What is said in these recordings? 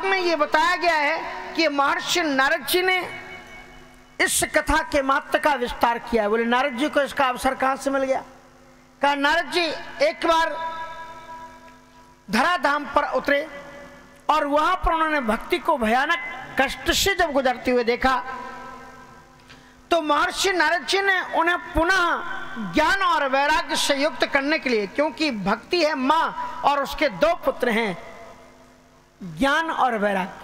भाग में ये बताया गया है कि महर्षि नारद जी ने इस कथा के महत्व का विस्तार किया है। बोले नारद जी को इसका अवसर कहां से मिल गया? कहा नारद जी एक बार धराधाम पर उतरे और वहां पर उन्होंने भक्ति को भयानक कष्ट से जब गुजरते हुए देखा तो महर्षि नारद जी ने उन्हें पुनः ज्ञान और वैराग्य से युक्त करने के लिए, क्योंकि भक्ति है मां और उसके दो पुत्र हैं ज्ञान और वैराग्य,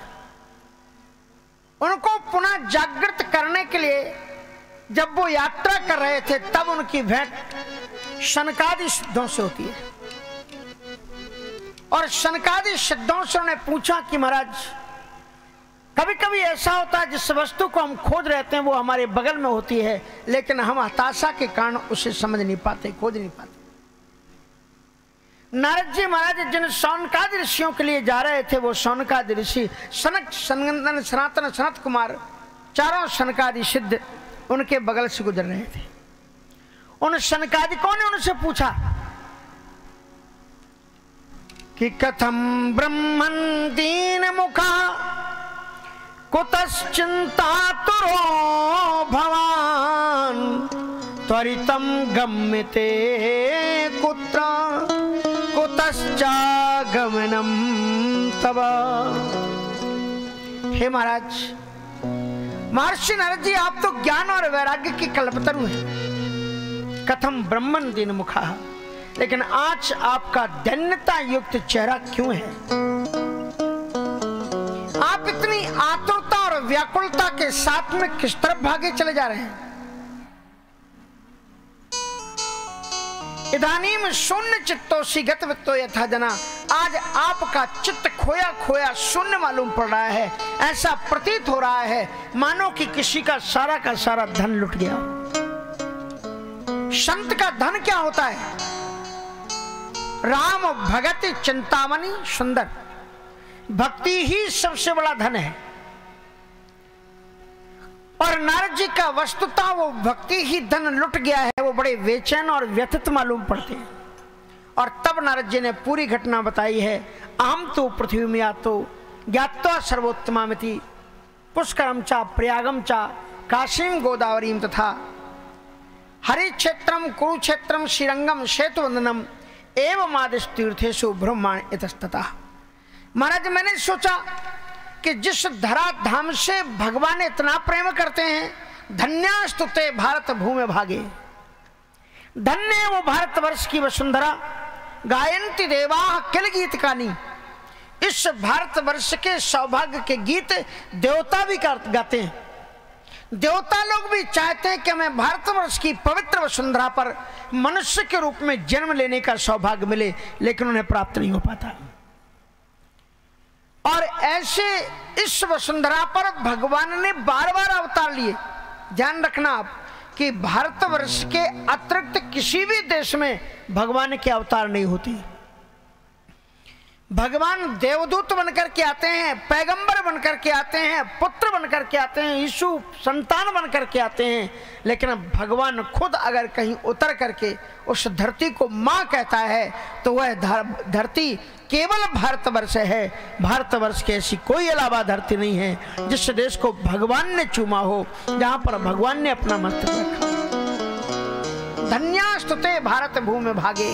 उनको पुनः जागृत करने के लिए जब वो यात्रा कर रहे थे तब उनकी भेंट शनकादि सिद्धों से होती है। और शनकादि सिद्धों से उन्होंने पूछा कि महाराज कभी कभी ऐसा होता है जिस वस्तु को हम खोज रहते हैं वो हमारे बगल में होती है, लेकिन हम हताशा के कारण उसे समझ नहीं पाते, खोज नहीं पाते। नारद जी महाराज जिन शौनकादि ऋषियों के लिए जा रहे थे वो शौनकादि ऋषि सनक, सनंदन, सनातन, सनत कुमार, चारों शनकादि सिद्ध उनके बगल से गुजर रहे थे। उन शनकादिकों ने उनसे पूछा कि कथम ब्रह्मन् दीन मुखा कुतश्चिंतातुरो भवान त्वरितं गम्यते कुत्र कुतश्चागमनं तव। हे महाराज, महर्षि नारद जी आप तो ज्ञान और वैराग्य की कल्पतरु हैं। कथम ब्रह्मन् दीन मुखा, लेकिन आज आपका दैन्यता युक्त चेहरा क्यों है? आप इतनी आतुरता और व्याकुलता के साथ में किस तरफ भागे चले जा रहे हैं? इदानीम शून्य चित्तोषि गतवित्तो यथा जना, आज आपका चित्त खोया खोया शून्य मालूम पड़ रहा है। ऐसा प्रतीत हो रहा है मानो कि किसी का सारा धन लुट गया। संत का धन क्या होता है? राम भगति चिंतामणि सुंदर, भक्ति ही सबसे बड़ा धन है। और नारद जी का वस्तुतः वो भक्ति ही धन लुट गया है। वो बड़े बेचैन और व्यथित मालूम पड़ते हैं। और तब नारद जी ने पूरी घटना बताई है। अहम तो पृथ्वी में आतो ज्ञात्वा सर्वोत्तमामिति पुष्करम चा प्रयागम चा काशीम गोदावरीम तथा हरि क्षेत्रम कुरुक्षेत्रम श्रीरंगम सेतुवंदनम एवं आदिश तीर्थेषु ब्रह्मांड इतस्ततः। महाराज मैंने सोचा कि जिस धराधाम से भगवान इतना प्रेम करते हैं, धन्यास्तुते भारत भूमि भागे, धन्य है वो भारतवर्ष की वसुंधरा, गायन्ति देवाः किल गीत कानी। इस भारतवर्ष के सौभाग्य के गीत देवता भी गाते हैं। देवता लोग भी चाहते हैं कि हमें भारतवर्ष की पवित्र वसुंधरा पर मनुष्य के रूप में जन्म लेने का सौभाग्य मिले, लेकिन उन्हें प्राप्त नहीं हो पाता। और ऐसे इस वसुंधरा पर भगवान ने बार बार अवतार लिए। ध्यान रखना आप कि भारतवर्ष के अतिरिक्त किसी भी देश में भगवान के अवतार नहीं होती। भगवान देवदूत बनकर के आते हैं, पैगंबर बनकर के आते हैं, पुत्र बनकर के आते हैं, यीशु संतान बनकर के आते हैं, लेकिन भगवान खुद अगर कहीं उतर करके उस धरती को मां कहता है तो वह धरती केवल भारतवर्ष है। भारतवर्ष की ऐसी कोई अलावा धरती नहीं है जिस देश को भगवान ने चूमा हो, जहां पर भगवान ने अपना मस्तक रखा। धन्यास्तुते भारत भूमि भागे,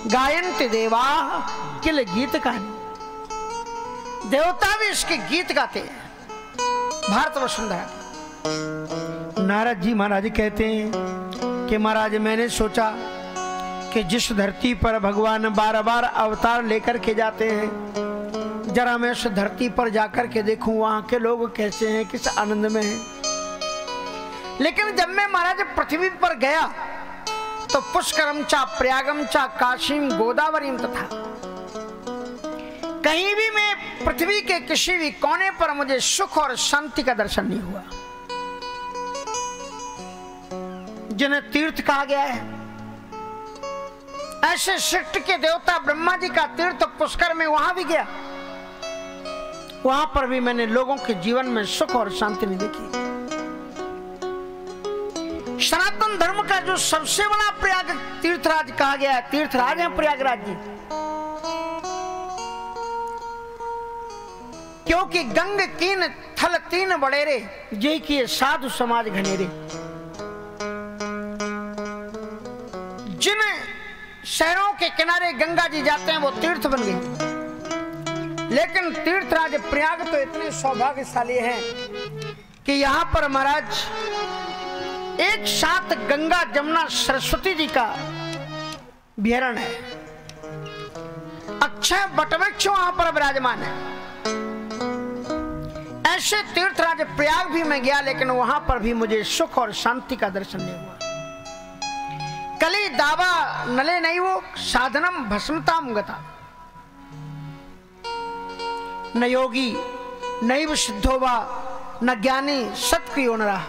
गायन्ति देवा किल गीत कहानी। देवता भी इसके गीत गाते हैं भारत वसुंधरा। नारद जी महाराज कहते हैं कि महाराज मैंने सोचा कि जिस धरती पर भगवान बार बार अवतार लेकर के जाते हैं, जरा मैं उस धरती पर जाकर के देखूं वहां के लोग कैसे हैं, किस आनंद में हैं। लेकिन जब मैं महाराज पृथ्वी पर गया तो पुष्करम चा प्रयागम चा काशीम गोदावरीम तथा, कहीं भी मैं पृथ्वी के किसी भी कोने पर मुझे सुख और शांति का दर्शन नहीं हुआ। जिन्हें तीर्थ कहा गया है, ऐसे सृष्टि के देवता ब्रह्मा जी का तीर्थ पुष्कर में वहां भी गया, वहां पर भी मैंने लोगों के जीवन में सुख और शांति नहीं देखी। सनातन धर्म का जो सबसे बड़ा प्रयाग तीर्थराज कहा गया है, तीर्थराज है प्रयागराज जी, क्योंकि गंग कीन थल तीन बड़ेरे, जे किए साधु समाज घनेरे। जिन शहरों के किनारे गंगा जी जाते हैं वो तीर्थ बन गए, लेकिन तीर्थराज प्रयाग तो इतने सौभाग्यशाली हैं कि यहां पर महाराज एक साथ गंगा जमुना सरस्वती जी का विहरण है। अक्षय वटवृक्ष वहां पर विराजमान है। ऐसे तीर्थराज प्रयाग भी मैं गया, लेकिन वहां पर भी मुझे सुख और शांति का दर्शन नहीं हुआ। कली दावा नले नहीं वो साधनम भस्मताम गता, न योगी नैव सिद्धोवा न ज्ञानी सत्क्रियो न रहा।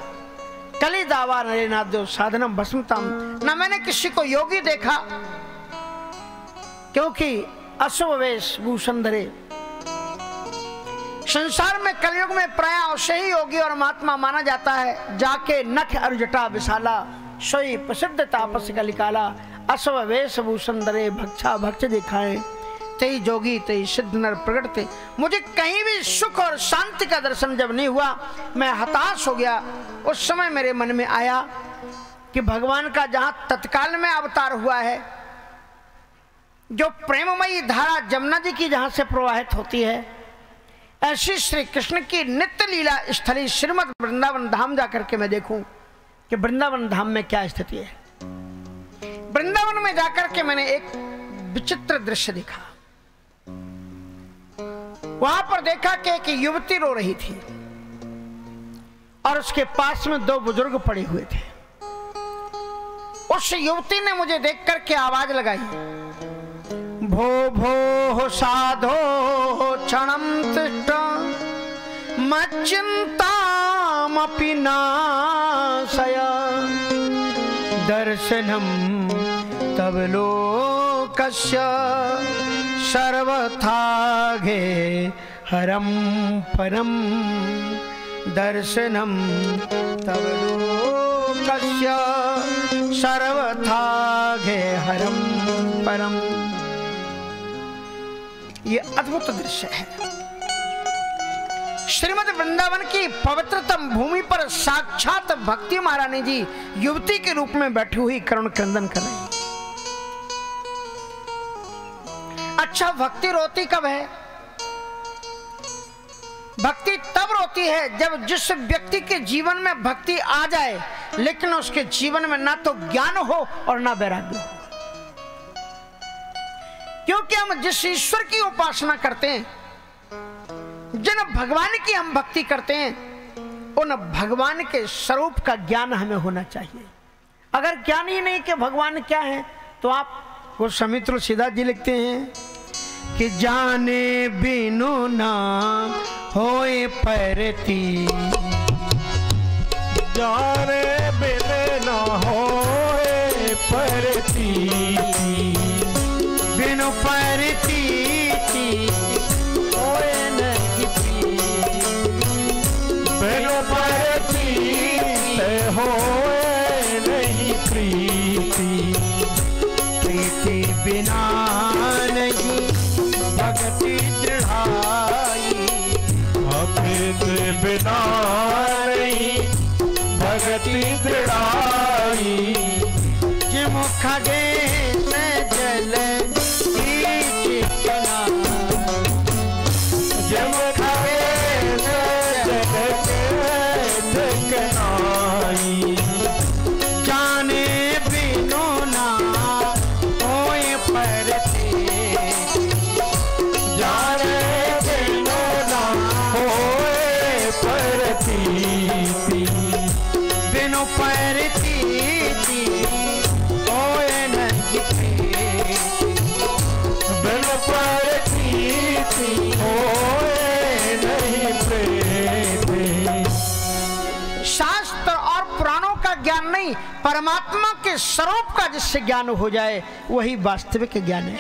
कली दावा नले ना दो साधनम भस्मताम, न मैंने किसी को योगी देखा, क्योंकि अशुभ वेश भूषण धरे। संसार में कलयुग में प्राय अवश्य ही योगी और महात्मा माना जाता है। जाके नख अर्जटा विशाला, सोई प्रसिद्ध तापस का निकाला। अशुभ वेश भूषण धरे, भक्षा भक्ष दिखाए, तेई जोगी तेई सिद्ध नर प्रकट थे। मुझे कहीं भी सुख और शांति का दर्शन जब नहीं हुआ, मैं हताश हो गया। उस समय मेरे मन में आया कि भगवान का जहां तत्काल में अवतार हुआ है, जो प्रेममयी धारा जमुना जी की जहां से प्रवाहित होती है, ऐसी श्री कृष्ण की नित्य लीला स्थली श्रीमद वृंदावन धाम जाकर के मैं देखूं कि वृंदावन धाम में क्या स्थिति है। वृंदावन में जाकर के मैंने एक विचित्र दृश्य देखा। वहां पर देखा कि एक युवती रो रही थी और उसके पास में दो बुजुर्ग पड़े हुए थे। उस युवती ने मुझे देख करके आवाज लगाई, भो भो साधो क्षणं तिष्ठ मच्चिन्तामपि नाशय, दर्शनं तव लोकस्य सर्वथा घे हरम परम, दर्शनं तव लोकस्य सर्वथा घे हरम परम। ये अद्भुत दृश्य है। श्रीमद वृंदावन की पवित्रतम भूमि पर साक्षात भक्ति महारानी जी युवती के रूप में बैठी हुई करुण क्रंदन कर रही। अच्छा, भक्ति रोती कब है? भक्ति तब रोती है जब जिस व्यक्ति के जीवन में भक्ति आ जाए, लेकिन उसके जीवन में ना तो ज्ञान हो और ना वैराग्य हो। क्योंकि हम जिस ईश्वर की उपासना करते हैं, जिन भगवान की हम भक्ति करते हैं, उन भगवान के स्वरूप का ज्ञान हमें होना चाहिए। अगर ज्ञान ही नहीं कि भगवान क्या है, तो आप गोस्वामी तुलसीदास जी लिखते हैं कि जाने बिनु ना होए परती, जाने बिनु ना होए परती, बिनु परती होए नहीं प्रीति, बिनु परती होए नहीं प्रीति, प्रीति बिना नहीं भक्ति दृढ़ाई, भक्ति बिना नहीं भक्ति दृढ़ाई, जिमुख गे जल परमात्मा के स्वरूप का जिससे ज्ञान हो जाए वही वास्तविक ज्ञान है।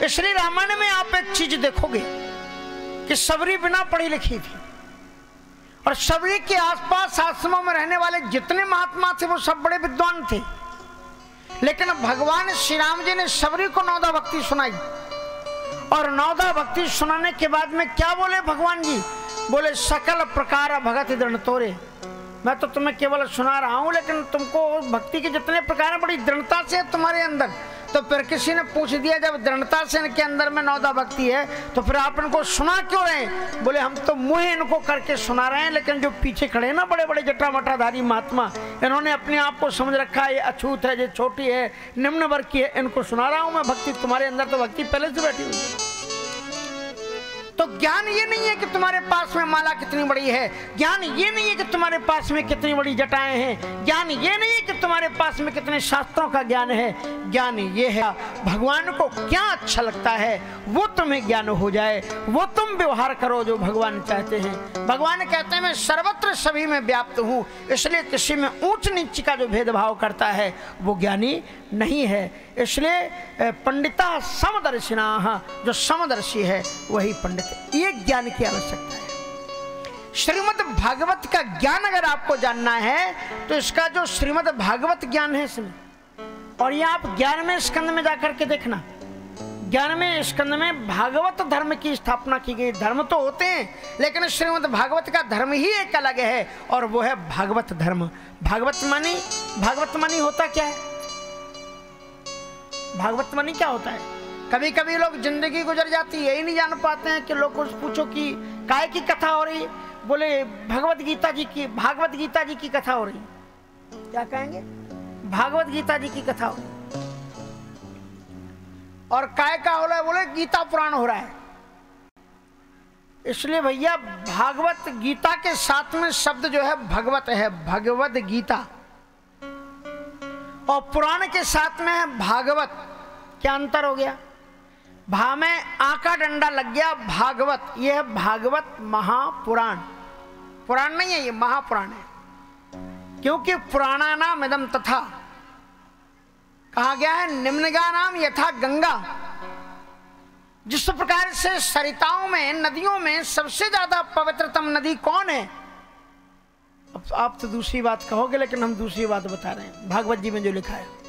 इसलिए रामायण में आप एक चीज देखोगे कि सबरी बिना पढ़ी लिखी थी, और सबरी के आसपास आश्रमों में रहने वाले जितने महात्मा थे वो सब बड़े विद्वान थे। लेकिन भगवान श्री राम जी ने सबरी को नौदा भक्ति सुनाई और नौदा भक्ति सुनाने के बाद में क्या बोले भगवान जी? बोले सकल प्रकार भगत दृढ़ तोरे। मैं तो तुम्हें केवल सुना रहा हूं, लेकिन तुमको भक्ति के जितने प्रकार बड़ी दृढ़ता से है तुम्हारे अंदर। तो फिर किसी ने पूछ दिया, जब दृढ़ता से इनके अंदर में नौदा भक्ति है तो फिर आप इनको सुना क्यों रहे? बोले हम तो मुंह इनको करके सुना रहे हैं, लेकिन जो पीछे खड़े हैं ना बड़े बड़े जटामटाधारी महात्मा, इन्होंने अपने आप को समझ रखा है ये अछूत है, ये छोटी है, निम्न वर्ग की है, इनको सुना रहा हूं मैं भक्ति। तुम्हारे अंदर तो भक्ति पहले से बैठी हुई है। तो ज्ञान ये नहीं है कि तुम्हारे पास में माला कितनी बड़ी है, ज्ञान ये नहीं है कि तुम्हारे पास में कितनी बड़ी जटाएं हैं, ज्ञान ये नहीं है कि तुम्हारे पास में कितने शास्त्रों का ज्ञान है। ज्ञान ये है भगवान को क्या अच्छा लगता है वो तुम्हें ज्ञान हो जाए, वो तुम व्यवहार करो जो भगवान चाहते हैं। भगवान कहते हैं मैं सर्वत्र सभी में व्याप्त हूँ, इसलिए किसी में ऊंच नीच का जो भेदभाव करता है वो ज्ञानी नहीं है। इसलिए पंडिता समदर्शिना, जो समदर्शी है वही पंडित। ये ज्ञान की आवश्यकता है। श्रीमद् भागवत का ज्ञान अगर आपको जानना है तो इसका जो श्रीमद् भागवत ज्ञान है इसमें, और ये आप 11वें स्कंद में जाकर के देखना, 11वें स्कंद में भागवत धर्म की स्थापना की गई। धर्म तो होते हैं लेकिन श्रीमद् भागवत का धर्म ही एक अलग है और वो है भागवत धर्म। भागवत मानी होता क्या है? भागवत मानी क्या होता है? कभी कभी लोग जिंदगी गुजर जाती है यही नहीं जान पाते हैं कि लोग कुछ पूछो कि काय की कथा हो रही, बोले भागवत गीता जी की कथा हो रही। क्या कहेंगे? भागवत गीता जी की कथा हो रही। और काय का हो रहा है? बोले गीता पुराण हो रहा है। इसलिए भैया भागवत गीता के साथ में शब्द जो है भगवत है, भगवत गीता, और पुराण के साथ में है भागवत। क्या अंतर हो गया? भा में आ का डंडा लग गया, भागवत। यह है भागवत महापुराण। पुराण नहीं है ये, महापुराण है। क्योंकि पुराणानाम इदम तथा कहा गया है निम्नगानाम यथा गंगा। जिस प्रकार से सरिताओं में, नदियों में सबसे ज्यादा पवित्रतम नदी कौन है? अब आप तो दूसरी बात कहोगे, लेकिन हम दूसरी बात बता रहे हैं। भागवत जी में जो लिखा है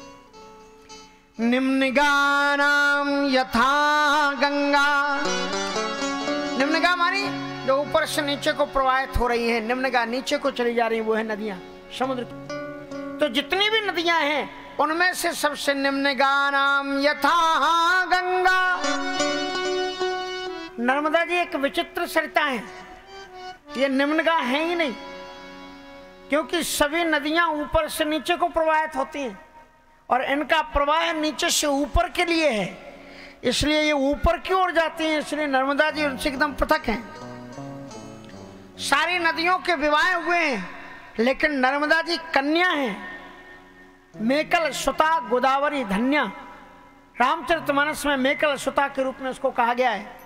निम्नगानाम यथा गंगा। निम्नगा मानी जो ऊपर से नीचे को प्रवाहित हो रही है, निम्नगा नीचे को चली जा रही है, वो है नदियां, समुद्र। तो जितनी भी नदियां हैं उनमें से सबसे निम्नगानाम यथा गंगा। नर्मदा जी एक विचित्र सरिता है, ये निम्नगा है ही नहीं, क्योंकि सभी नदियां ऊपर से नीचे को प्रवाहित होती हैं और इनका प्रवाह नीचे से ऊपर के लिए है, इसलिए ये ऊपर की ओर जाती हैं। इसलिए नर्मदा जी उनसे एकदम पृथक हैं। सारी नदियों के विवाह हुए हैं लेकिन नर्मदा जी कन्या हैं। मेकल सुता गोदावरी धन्या, रामचरितमानस में मेकल सुता के रूप में उसको कहा गया है।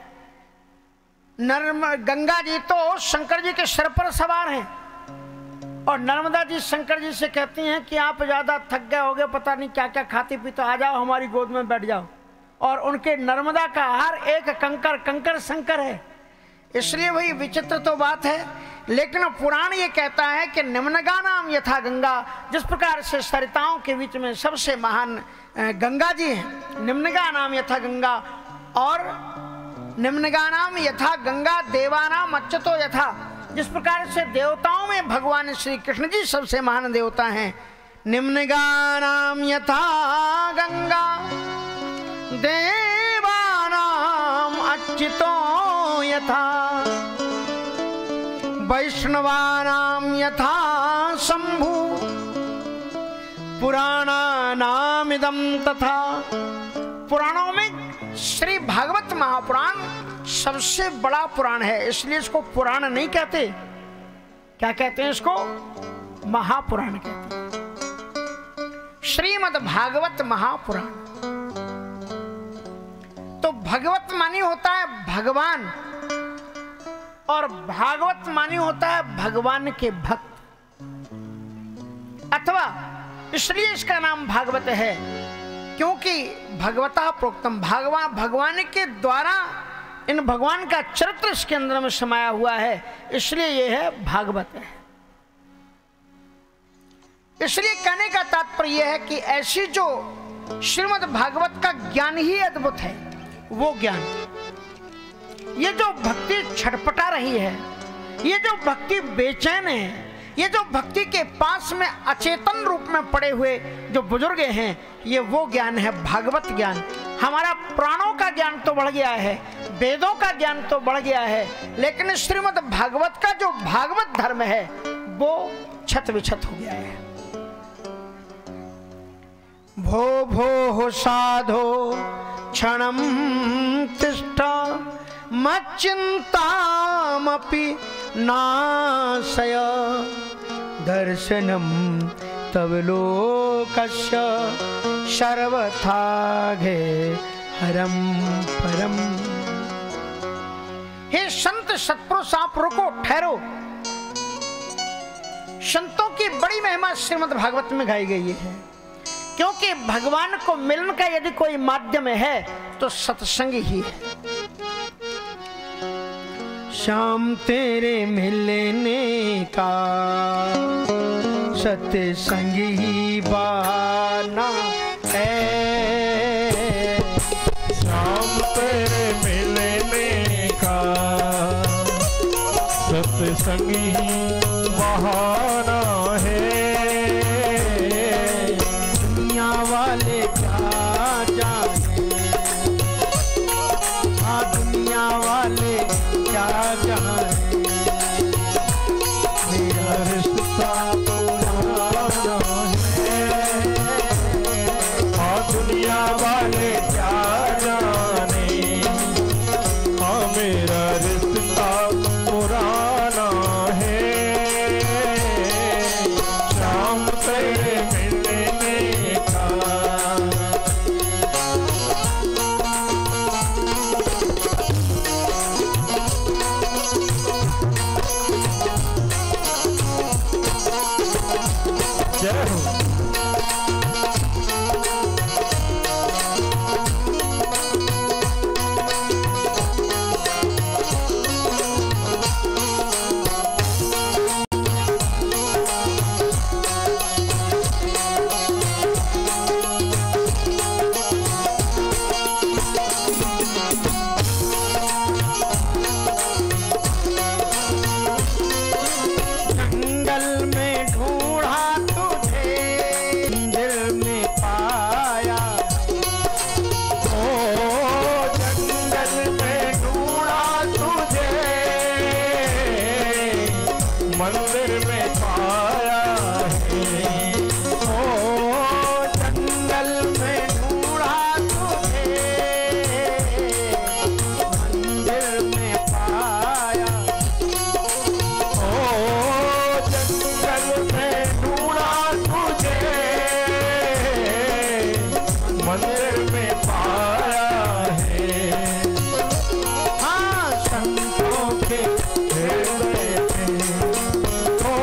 गंगा जी तो शंकर जी के सिर पर सवार हैं और नर्मदा जी शंकर जी से कहती हैं कि आप ज्यादा थक गए होगे, पता नहीं क्या क्या खाते पीते, आ जाओ हमारी गोद में बैठ जाओ। और उनके नर्मदा का हर एक कंकर कंकर शंकर है। इसलिए वही विचित्र तो बात है, लेकिन पुराण ये कहता है कि निम्नगानाम यथा गंगा। जिस प्रकार से सरिताओं के बीच में सबसे महान गंगा जी हैं, निम्नगानाम यथा गंगा। और निम्नगानाम यथा गंगा देवानाम अच्युतो यथा। जिस प्रकार से देवताओं में भगवान श्री कृष्ण जी सबसे महान देवता हैं। निम्नगानाम यथा गंगा देवानाम अच्युतो यथा। वैष्णवानाम यथा शंभु पुराणानाम इदम तथा। पुराणों में श्री भागवत महापुराण सबसे बड़ा पुराण है, इसलिए इसको पुराण नहीं कहते। क्या कहते हैं इसको? महापुराण कहते हैं। श्रीमद् भागवत महापुराण। तो भगवत मानी होता है भगवान और भागवत मानी होता है भगवान के भक्त, अथवा इसलिए इसका नाम भागवत है क्योंकि भगवता प्रोक्तम, भगवान के द्वारा इन भगवान का चरित्र इसके अंदर में समाया हुआ है, इसलिए यह है भागवत है। इसलिए कहने का तात्पर्य यह है कि ऐसी जो श्रीमद् भागवत का ज्ञान ही अद्भुत है, वो ज्ञान ये जो भक्ति छटपटा रही है, ये जो भक्ति बेचैन है, ये जो भक्ति के पास में अचेतन रूप में पड़े हुए जो बुजुर्ग हैं, ये वो ज्ञान है भागवत ज्ञान। हमारा प्राणों का ज्ञान तो बढ़ गया है, वेदों का ज्ञान तो बढ़ गया है, लेकिन श्रीमद् भागवत का जो भागवत धर्म है वो छत विछत हो गया है। भो भो साधो क्षणं तिष्ठ मच्चिन्तामपि नाशय दर्शनम तव लोकस्य सर्वथा घे हरम परम। हे संत सत्पुरुष, आप रुको, ठहरो। संतों की बड़ी महिमा श्रीमद् भागवत में गाई गई है, क्योंकि भगवान को मिलन का यदि कोई माध्यम है तो सत्संग ही है। शाम तेरे मिलने का सत्संग ही बहाना है, शाम तेरे मिलने का सत्संग ही बहाना है। दुनिया वाले क्या जाने, हाँ दुनिया वाले क्या जाने, मेरा रिश्ता पुराना है। हाँ दुनिया वाले क्या जाने, हाँ मेरा रिश्ता पुराना है। शाम तेरे मिलने का जय हो। जंगल में ढूंढा तुझे, दिल में पाया। ओ जंगल में ढूंढा तुझे, मंदिर में पाया है। ओ जंगल में ढूंढा तुझे, मंदिर में पाया। ओ जंगल में ढूंढा तुझे, मंदिर में पाया है। हाँ संतों के हृदय में ओ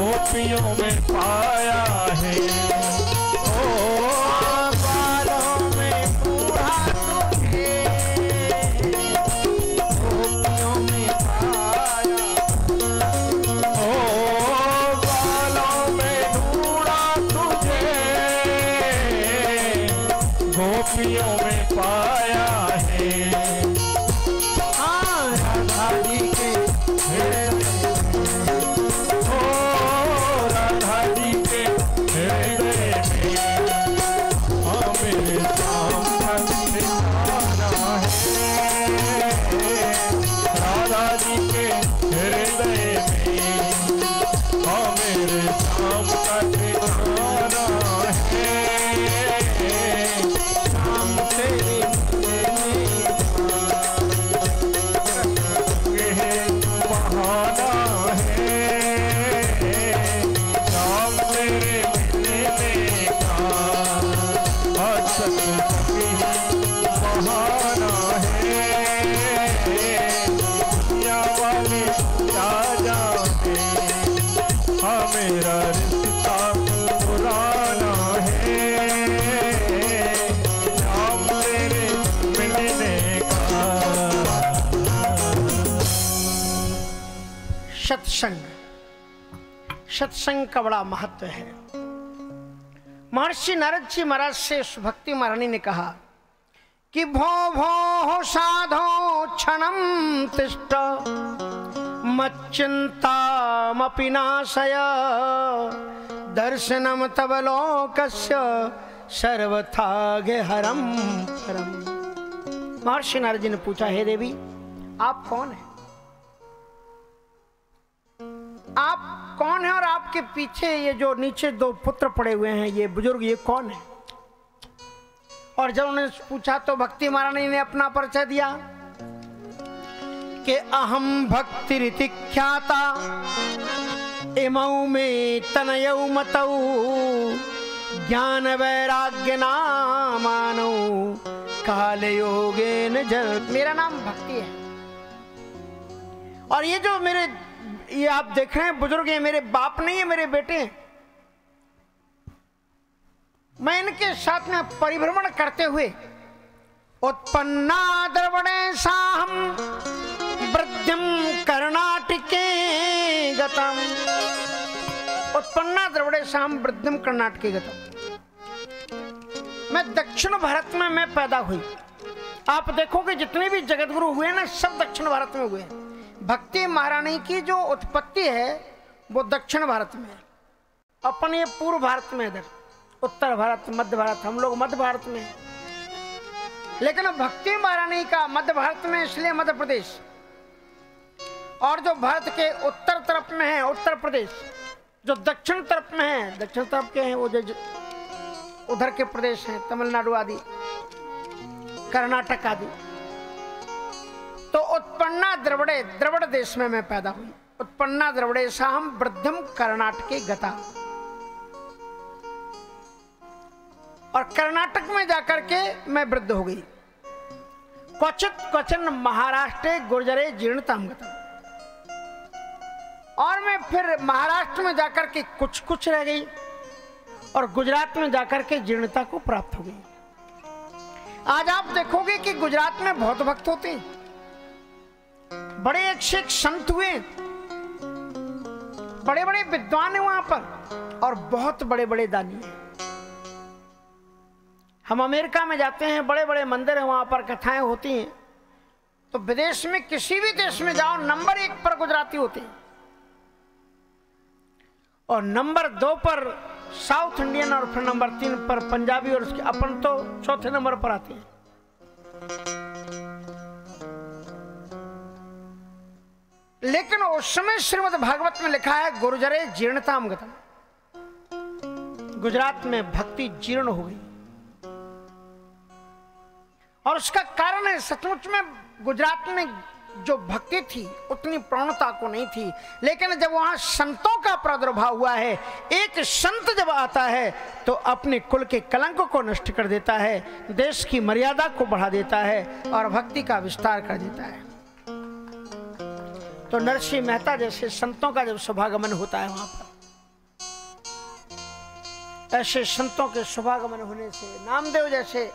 गोपियों में पाया है। ओ बालों में बूढ़ा तुझे गोपियों में पाया। ओ बालों में बूढ़ा तुझे गोपियों में पाया है। हाँ राधा जी के मेरा रिश्ता पुराना है, नाम तेरे मिलने का। सत्संग, सत्संग का बड़ा महत्व है। महर्षि नारद जी महाराज से भक्ति महारानी ने कहा कि भो भो साधो क्षणं तिष्ठ मच्चिंतामपि नाशय दर्शनम तव लोकस्य सर्वथा गेहरम परम। महर्षि नारद जी ने पूछा, हे देवी आप कौन हैं? आप कौन है और आपके पीछे ये जो नीचे दो पुत्र पड़े हुए हैं, ये बुजुर्ग, ये कौन है? और जब उन्होंने पूछा तो भक्ति महारानी ने अपना परिचय दिया कि अहम भक्ति रीति ख्याता इमौ में तनयौ मतौ ज्ञान वैराग्य नामानो काल योगेन जल। मेरा नाम भक्ति है और ये जो मेरे ये आप देख रहे हैं बुजुर्ग, ये मेरे बाप नहीं है, मेरे बेटे हैं। मैं इनके साथ में परिभ्रमण करते हुए उत्पन्ना द्रवणे साहम वृद्धिम कर्णाटके गतम। उत्पन्ना द्रवणे साहम वृद्धिम कर्णाटके गतम। मैं दक्षिण भारत में मैं पैदा हुई। आप देखोगे जितने भी जगत गुरु हुए ना, सब दक्षिण भारत में हुए। भक्ति महारानी की जो उत्पत्ति है वो दक्षिण भारत में है। अपन ये पूर्व भारत में, इधर उत्तर भारत, मध्य भारत, हम लोग मध्य भारत में हैं। लेकिन भक्ति महारानी का मध्य भारत में, इसलिए मध्य प्रदेश। और जो भारत के उत्तर तरफ में है उत्तर प्रदेश, जो दक्षिण तरफ में है, दक्षिण तरफ के हैं वो जो उधर के प्रदेश हैं, तमिलनाडु आदि, कर्नाटक आदि। तो उत्पन्ना द्रविड़े, द्रविड़ देश में मैं पैदा हुई। उत्पन्ना द्रविड़े साहम वृद्धिम कर्नाटके गता। और कर्नाटक में जाकर के मैं वृद्ध हो गई। क्वचित क्वचन महाराष्ट्र गुर्जरे जीर्णताम गता। और मैं फिर महाराष्ट्र में जाकर के कुछ कुछ रह गई और गुजरात में जाकर के जीर्णता को प्राप्त हो गई। आज आप देखोगे कि गुजरात में बहुत भक्त होते हैं, बड़े एक से एक संत हुए, बड़े बड़े विद्वान हैं वहां पर और बहुत बड़े बड़े दानी हैं। हम अमेरिका में जाते हैं, बड़े बड़े मंदिर हैं, वहां पर कथाएं होती हैं। तो विदेश में किसी भी देश में जाओ, नंबर 1 पर गुजराती होते हैं और नंबर 2 पर साउथ इंडियन और फिर नंबर 3 पर पंजाबी और उसके अपन तो चौथे नंबर पर आते हैं। लेकिन उस समय श्रीमद् भागवत में लिखा है गुर्जरे जीर्णताम गतम। गुजरात में भक्ति जीर्ण हो गई और उसका कारण है सचमुच में गुजरात में जो भक्ति थी उतनी प्रौणता को नहीं थी। लेकिन जब वहां संतों का प्रादुर्भाव हुआ है, एक संत जब आता है तो अपने कुल के कलंक को नष्ट कर देता है, देश की मर्यादा को बढ़ा देता है और भक्ति का विस्तार कर देता है। तो नरसिंह मेहता जैसे संतों का जब सभागमन होता है वहां पर, ऐसे संतों के शुभागमन होने से, नामदेव जैसे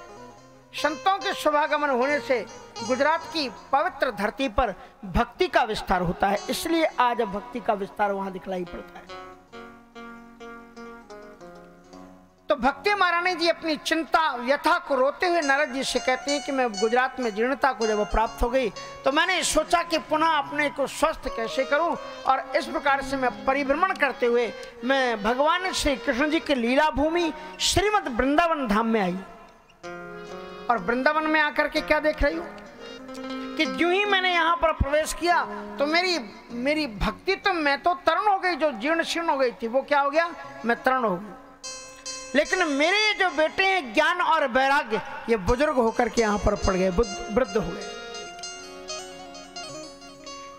संतों के शुभागमन होने से गुजरात की पवित्र धरती पर भक्ति का विस्तार होता है। इसलिए आज भक्ति का विस्तार वहां दिखलाई पड़ता है। तो भक्ति महारानी जी अपनी चिंता व्यथा को रोते हुए नारद जी से कहते हैं कि मैं गुजरात में जीर्णता को जब प्राप्त हो गई तो मैंने सोचा कि पुनः अपने को स्वस्थ कैसे करूं, और इस प्रकार से मैं परिभ्रमण करते हुए मैं भगवान श्री कृष्ण जी की लीला भूमि श्रीमद वृंदावन धाम में आई। और वृंदावन में आकर के क्या देख रही हूं कि जो ही मैंने यहाँ पर प्रवेश किया तो मेरी भक्ति तो मैं तो तरण हो गई, जो जीर्ण शीर्ण हो गई थी वो क्या हो गया, मैं तरण हो गई। लेकिन मेरे जो बेटे हैं ज्ञान और वैराग्य, ये बुजुर्ग होकर के यहाँ पर पड़ गए, वृद्ध हो गए।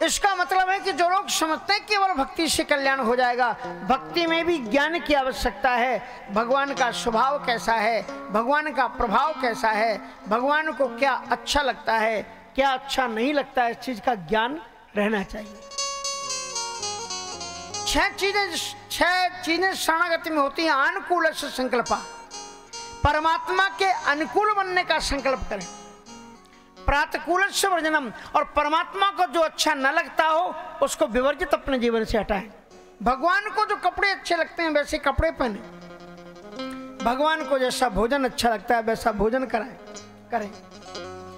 इसका मतलब है कि जो लोग समझते हैं केवल भक्ति से कल्याण हो जाएगा, भक्ति में भी ज्ञान की आवश्यकता है। भगवान का स्वभाव कैसा है, भगवान का प्रभाव कैसा है, भगवान को क्या अच्छा लगता है, क्या अच्छा नहीं लगता है, इस चीज का ज्ञान रहना चाहिए। छह चीजें शरणागति में होती हैं। अनुकूल से संकल्पा, परमात्मा के अनुकूल बनने का संकल्प करें। प्रातकूल से वर्जनम, और परमात्मा को जो अच्छा न लगता हो उसको विवर्जित अपने जीवन से हटाएं। भगवान को जो कपड़े अच्छे लगते हैं वैसे कपड़े पहने, भगवान को जैसा भोजन अच्छा लगता है वैसा भोजन करें,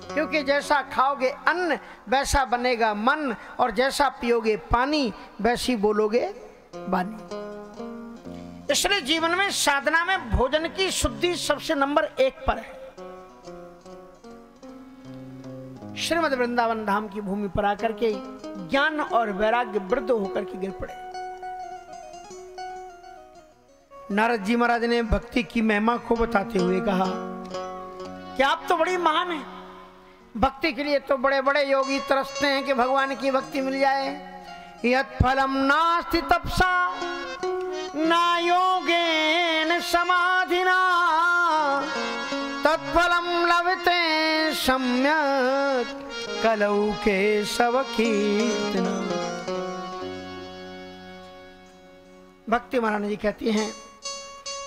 क्योंकि जैसा खाओगे अन्न वैसा बनेगा मन, और जैसा पियोगे पानी वैसी बोलोगे वाणी। इसलिए जीवन में साधना में भोजन की शुद्धि सबसे नंबर 1 पर है। श्रीमद वृंदावन धाम की भूमि पर आकर के ज्ञान और वैराग्य वृद्ध होकर के गिर पड़े। नारद जी महाराज ने भक्ति की महिमा को बताते हुए कहा कि आप तो बड़ी महान हैं, भक्ति के लिए तो बड़े बड़े योगी तरसते हैं कि भगवान की भक्ति मिल जाए। यत् फलम नास्ति तपसा ना योगेन समाधिना तत्फलम लभते सम्यक कलौ केशव कीर्तना। भक्ति महारानी जी कहती हैं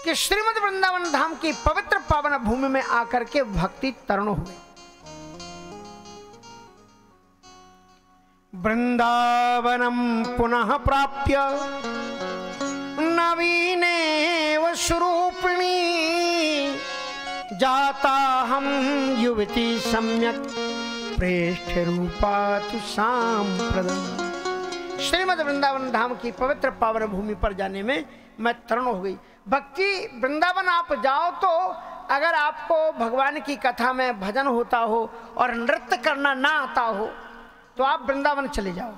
कि श्रीमद वृंदावन धाम की पवित्र पावन भूमि में आकर के भक्ति तरण हुए। वृंदावनम पुनः प्राप्य नवीनेव स्वरूपिणी जाता हम युवती सम्यक प्रेष्ठ रूपा तु सांप्रदम। श्रीमद वृंदावन धाम की पवित्र पावन भूमि पर जाने में मैं तरण हो गई। भक्ति वृंदावन आप जाओ तो अगर आपको भगवान की कथा में भजन होता हो और नृत्य करना ना आता हो तो आप वृंदावन चले जाओ।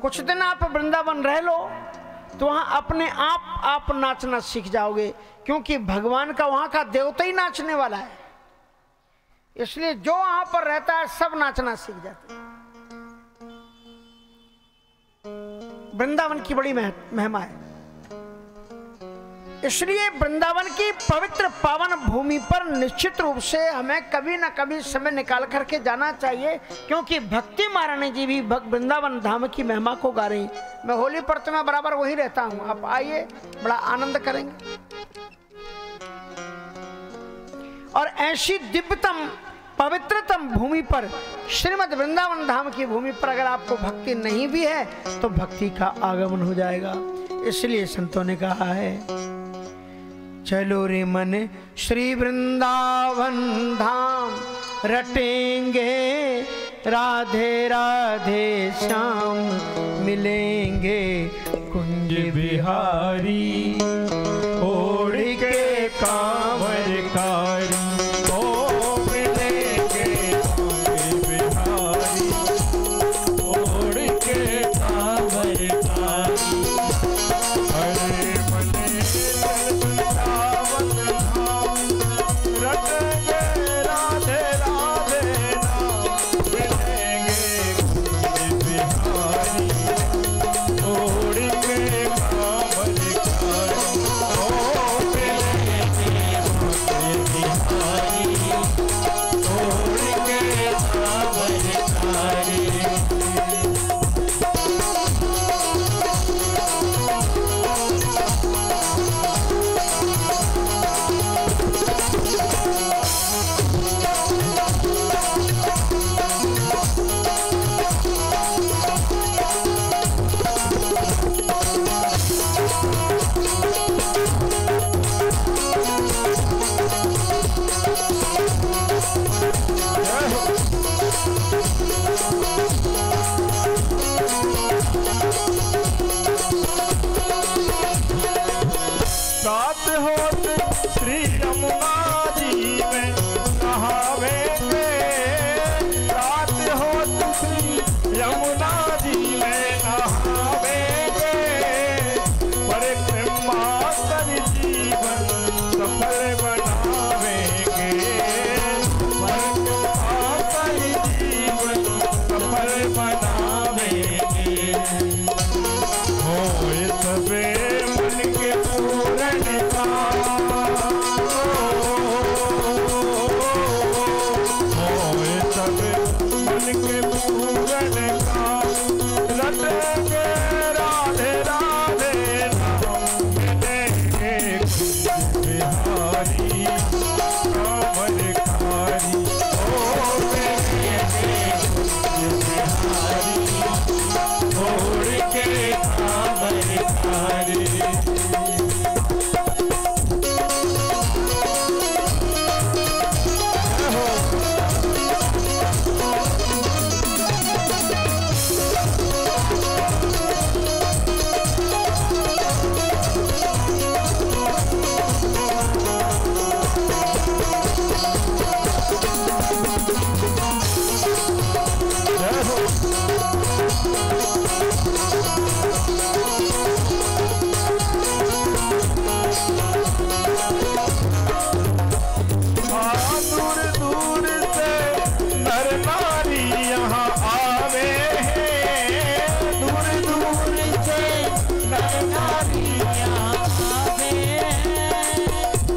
कुछ दिन आप वृंदावन रह लो तो वहां अपने आप नाचना सीख जाओगे, क्योंकि भगवान का वहां का देवता ही नाचने वाला है। इसलिए जो वहां पर रहता है सब नाचना सीख जाते हैं। वृंदावन की बड़ी महिमा है। इसलिए वृंदावन की पवित्र पावन भूमि पर निश्चित रूप से हमें कभी न कभी समय निकाल करके जाना चाहिए, क्योंकि भक्ति महारानी जी भी वृंदावन धाम की महिमा को गा रही। मैं होली पर तो मैं बराबर वही रहता हूं, आप आइए, बड़ा आनंद करेंगे। और ऐसी दिव्यतम पवित्रतम भूमि पर श्रीमद वृंदावन धाम की भूमि पर अगर आपको भक्ति नहीं भी है तो भक्ति का आगमन हो जाएगा। इसलिए संतों ने कहा है, चलो रे मन श्री वृंदावन धाम रटेंगे, राधे राधे श्याम मिलेंगे कुंज बिहारी ओढ़ के कांवर कारी। होत श्री यमुना जी में नहावेंगे, रात होत श्री यमुना जी में नहावेंगे, परिक्रमा कर जीवन सफल बनावेंगे, परिक्रमा कर जीवन सफल बनावेंगे। होए सबे मन के पूर्ण होए सबे मन के पूर्ण रटेंगे राधे राधे नाम मिलेंगे बिहारी कामरकारी ओ बिहारी छोड़ के कामरकारी। दूर दूर से नर नारी यहाँ आवे हैं, दूर दूर से नर नारी यहाँ आवे हैं,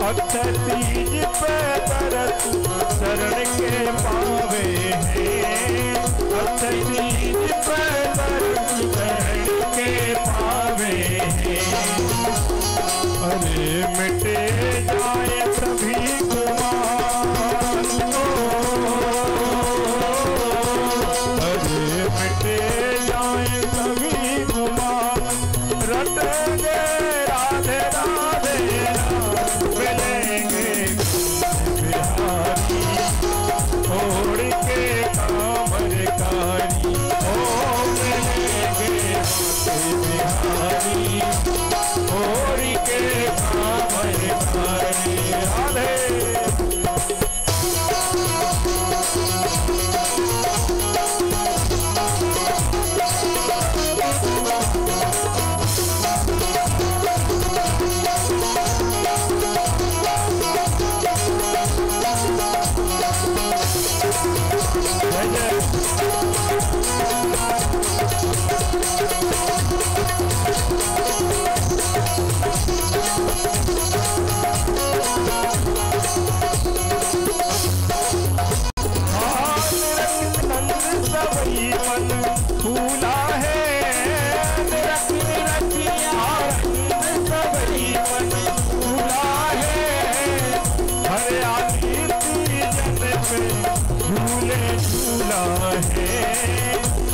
अक्षय तीज पे तरस शरण के पावे हैं, अक्षय तीज पे तरस शरण के पावे हैं। अरे मिटे जाए सभी गुमान, अरे मिटे जाए सभी गुमान, रटेंगे राधे राधे नाम मिलेंगे बिहारी छोड़ के कामरकारी ओ मिलेंगे बिहारी छोड़ के कामरकारी। राधे फूला है फूला है हरियाली जन पे झूले झूला है,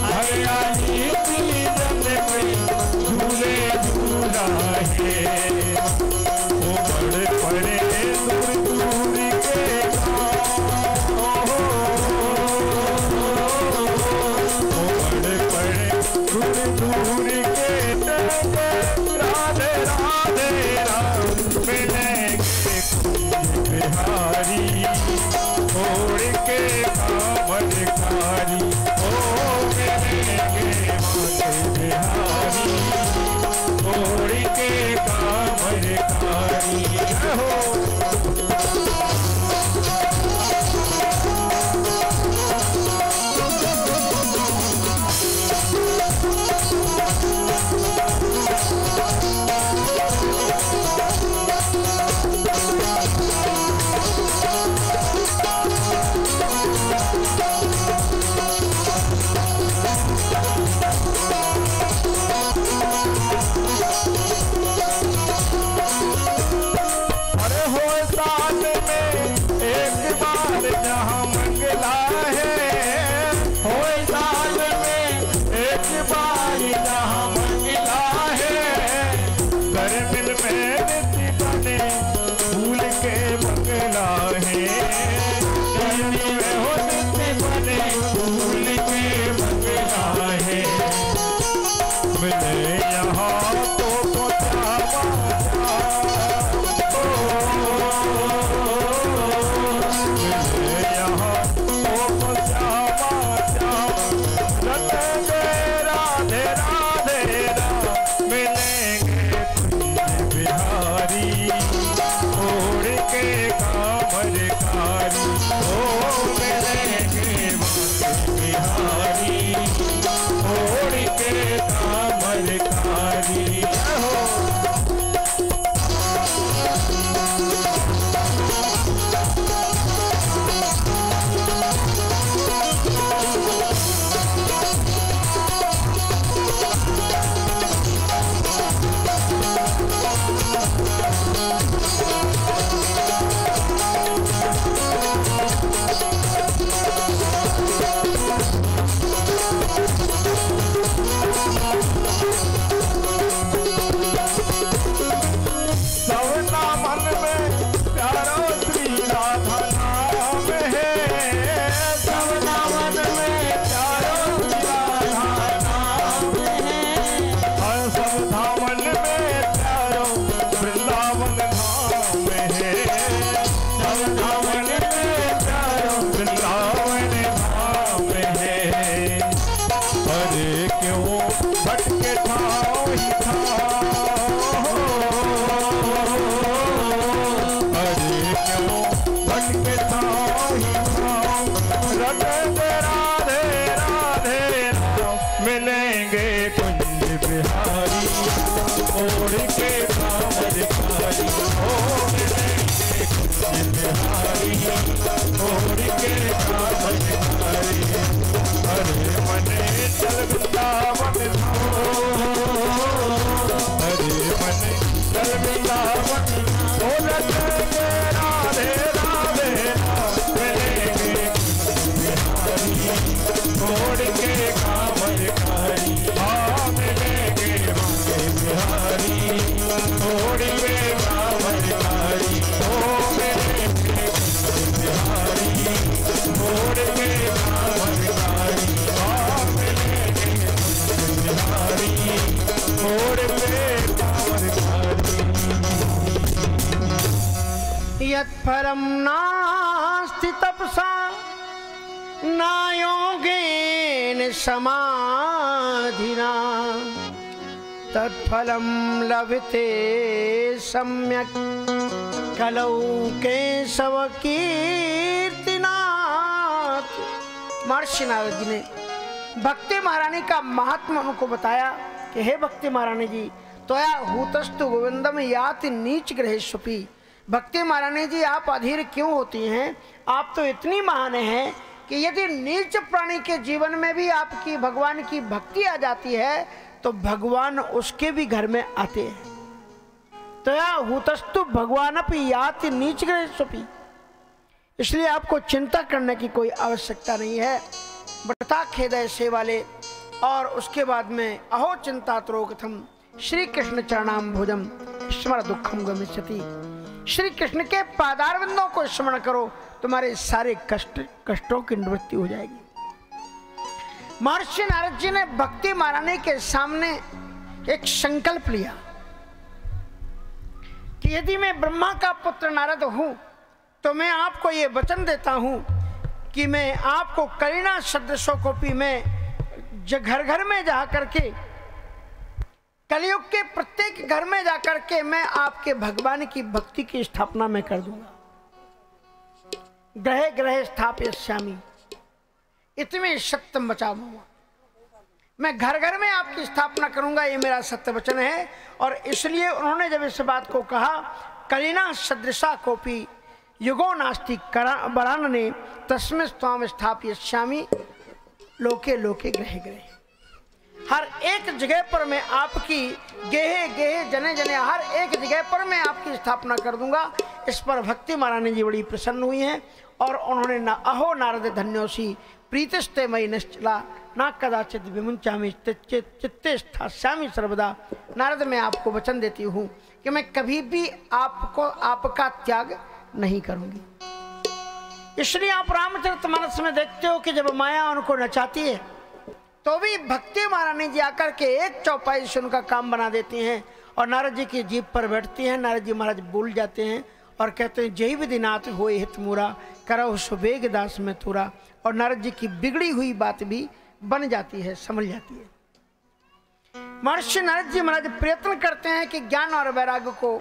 हरियाली जन पे झूले झूला है। वो बड़े बड़े दूर दूर के दूर दूर के राधे राधे राम मिलेंगे बिहारी छोड़ के कामरकारी ओ मिलेंगे बिहारी छोड़ के कामरकारी हो। छोड़ के कामन कारी, अरे मने चल वृंदावन अरे मने चल वृंदावन बोलत राधे राधे मिलेंगे बिहारी, छोड़ के कामन कारी, हाँ मिलेंगे मांगे बिहारी, छोड़ के कामन कारी, ओ मिलेंगे बिहारी, छोड़ के कामन कारी, हाँ मिलेंगे बिहारी, छोड़ के कामन कारी। यत् फलं नास्ति तपसा न योगेन समाधिना, तत्फलं लभते सम्यक् कलौ केशव कीर्तिनाथ। महर्षि नारद जी ने भक्ति महारानी का महात्मा उनको बताया कि हे भक्ति महारानी जी, त्वया हूतस्तु गोविंदम याति नीच गृहेष्वपि। भक्ति महारानी जी, आप अधीर क्यों होती हैं? आप तो इतनी महान हैं कि यदि नीच प्राणी के जीवन में भी आपकी भगवान की भक्ति आ जाती है तो भगवान उसके भी घर में आते हैं। तो या हुतस्तु भगवान अपि याति नीच गृहेष्वपि। इसलिए आपको चिंता करने की कोई आवश्यकता नहीं है। बढ़ता खेदय से वाले और उसके बाद में अहो चिंता त्रोगथम श्री कृष्ण चरणाम भोजम स्मर दुखम गमिष्यति। श्री कृष्ण के पादारविंदों को स्मरण करो, तुम्हारे सारे कष्टों की निवृत्ति हो जाएगी। महर्षि नारद जी ने भक्ति महारानी के सामने एक संकल्प लिया कि यदि मैं ब्रह्मा का पुत्र नारद हूं तो मैं आपको ये वचन देता हूं कि मैं आपको करीना सदृशों को भी मैं घर घर में जा करके, कलयुग के प्रत्येक घर में जाकर के मैं आपके भगवान की भक्ति की स्थापना में कर दूंगा। ग्रहे ग्रहे स्थापयिष्यामि इतमे सत्यम वचामि। मैं घर घर में आपकी स्थापना करूंगा, ये मेरा सत्य वचन है। और इसलिए उन्होंने जब इस बात को कहा, कलिना सदृशा कोपी युगो नास्ति बरानने तस्मै त्वाम स्थापयिष्यामि लोके लोके ग्रहे ग्रहे। हर एक जगह पर मैं आपकी गेहे गेहे जने जने हर एक जगह पर मैं आपकी स्थापना कर दूंगा। इस पर भक्ति महारानी जी बड़ी प्रसन्न हुई हैं और उन्होंने ना अहो नारद धन्योसी प्रीतिस्ते मयि निश्चला ना कदाचित विमुंचामि चित्ते स्थास्यामि सर्वदा। नारद, मैं आपको वचन देती हूँ कि मैं कभी भी आपका त्याग नहीं करूंगी। इसलिए आप रामचरितमानस में देखते हो कि जब माया उनको नचाती है तो भी भक्ति महारानी जी आकर के एक चौपाई से उनका काम बना देती हैं और नारद जी की जीप पर बैठती हैं। नारद जी महाराज भूल जाते हैं और कहते हैं जय विधिनाथ होए हित मूरा करहु सुबेग दास में तुरा। और नारद जी की बिगड़ी हुई बात भी बन जाती है, संभल जाती है। महर्षि नारद जी महाराज प्रयत्न करते हैं कि ज्ञान और वैराग्य को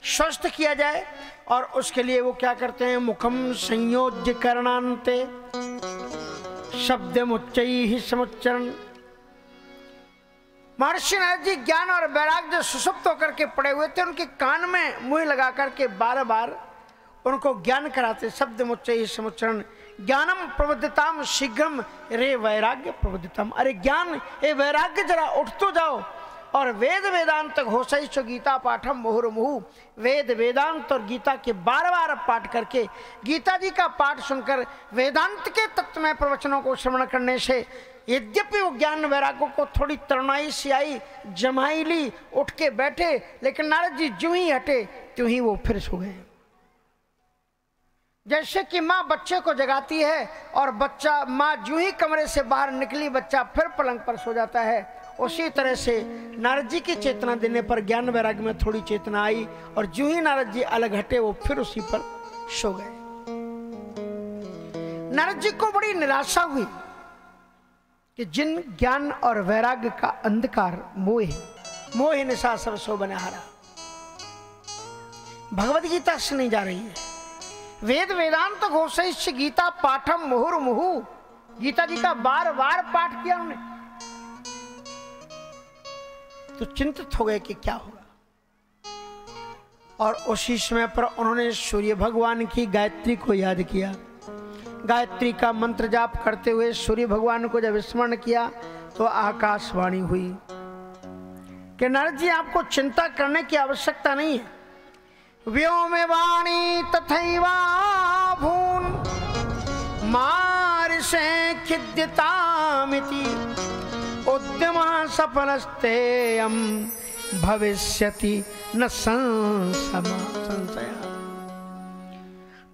स्वस्थ किया जाए और उसके लिए वो क्या करते हैं, मुखम संयोज्य करणान्ते शब्दमुच्चैः समुच्चरण। महर्षि नारद जी ज्ञान और वैराग्य सुषुप्त होकर के पड़े हुए थे, उनके कान में मुंह लगा करके बार बार उनको ज्ञान कराते। शब्दमुच्चैः समुच्चरण ज्ञानम प्रबुद्धताम शीघ्रम रे वैराग्य प्रबुद्धताम। अरे ज्ञान ए वैराग्य जरा उठ तो जाओ। और वेद वेदांत घोषैश्च गीता पाठम मुहुर्मुहु। वेद वेदांत और गीता के बार बार पाठ करके, गीता जी का पाठ सुनकर वेदांत के तत्वमय प्रवचनों को श्रवण करने से यद्यपि वो ज्ञान वैराग्यों को थोड़ी तरुणाई सी आई, जमाई ली, उठ के बैठे, लेकिन नारद जी ज्यों ही हटे त्यों ही वो फिर सो गए। जैसे कि माँ बच्चे को जगाती है और बच्चा, माँ ज्यों ही कमरे से बाहर निकली बच्चा फिर पलंग पर सो जाता है, उसी तरह से नारद जी की चेतना देने पर ज्ञान वैराग्य में थोड़ी चेतना आई और जो ही नारद जी अलग हटे वो फिर उसी पर सो गए। नारद जी को बड़ी निराशा हुई कि जिन ज्ञान और वैराग्य का अंधकार मोह निशा सब सो बने हारा। भगवद गीता से नहीं जा रही है। वेद वेदांत घोषैश्च गीता पाठम मुहुर्मुहु। गीता जी का बार बार पाठ किया उन्होंने, तो चिंतित हो गए कि क्या होगा। और उसी समय पर उन्होंने सूर्य भगवान की गायत्री को याद किया। गायत्री का मंत्र जाप करते हुए सूर्य भगवान को जब स्मरण किया तो आकाशवाणी हुई कि नारद जी आपको चिंता करने की आवश्यकता नहीं है। व्योमे वाणी तथैवा भून मार्षे खिद्यतामिति उद्यमः सफलस्तेयं भविष्यति न संशय।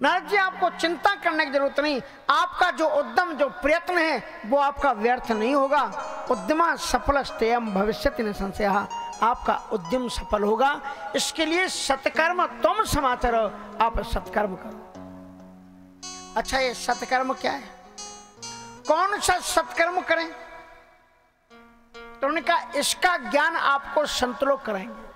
नारद जी आपको चिंता करने की जरूरत नहीं। आपका जो उद्यम, जो प्रयत्न है वो आपका व्यर्थ नहीं होगा। उद्यमः सफलस्तेयं भविष्यति न संशयः। आपका उद्यम सफल होगा। इसके लिए सत्कर्म तुम समाचरो, आप सत्कर्म करो। अच्छा, ये सत्कर्म क्या है? कौन सा सत्कर्म करें? तो उन्होंने कहा इसका ज्ञान आपको संत लोग कराएंगे।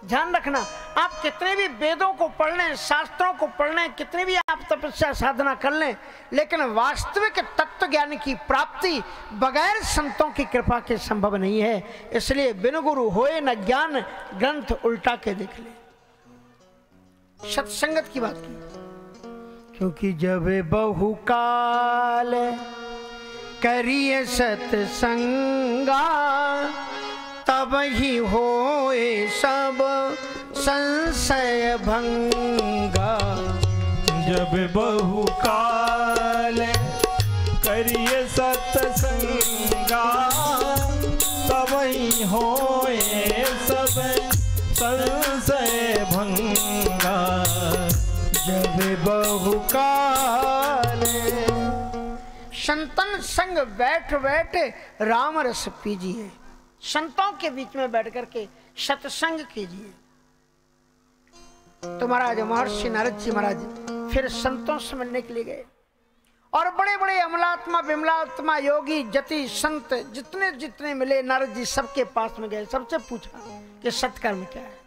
ध्यान रखना, आप कितने भी वेदों को पढ़ लें, शास्त्रों को पढ़ लें, कितने भी आप तपस्या साधना कर लें, लेकिन वास्तविक तत्व ज्ञान की प्राप्ति बगैर संतों की कृपा के संभव नहीं है। इसलिए बिन गुरु होए न ज्ञान, ग्रंथ उल्टा के देख ले। सत्संगत की बात की, क्योंकि जब बहुकाल करिए सत्संगा तब ही होए सब संशय भंगा। जब बहुकाल करिए सत्संगा तब ही होए सब संशय भंगा। जब बहुकाल संतन संग बैठ बैठ राम रस पीजिए। संतों के बीच में बैठ करके सत्संग कीजिए। तो महाराज महर्षि नारद जी महाराज फिर संतों से मिलने के लिए गए और बड़े बड़े अमलात्मा विमलात्मा योगी जति संत जितने जितने मिले नारद जी सबके पास में गए। सबसे पूछा कि सत्कर्म क्या है।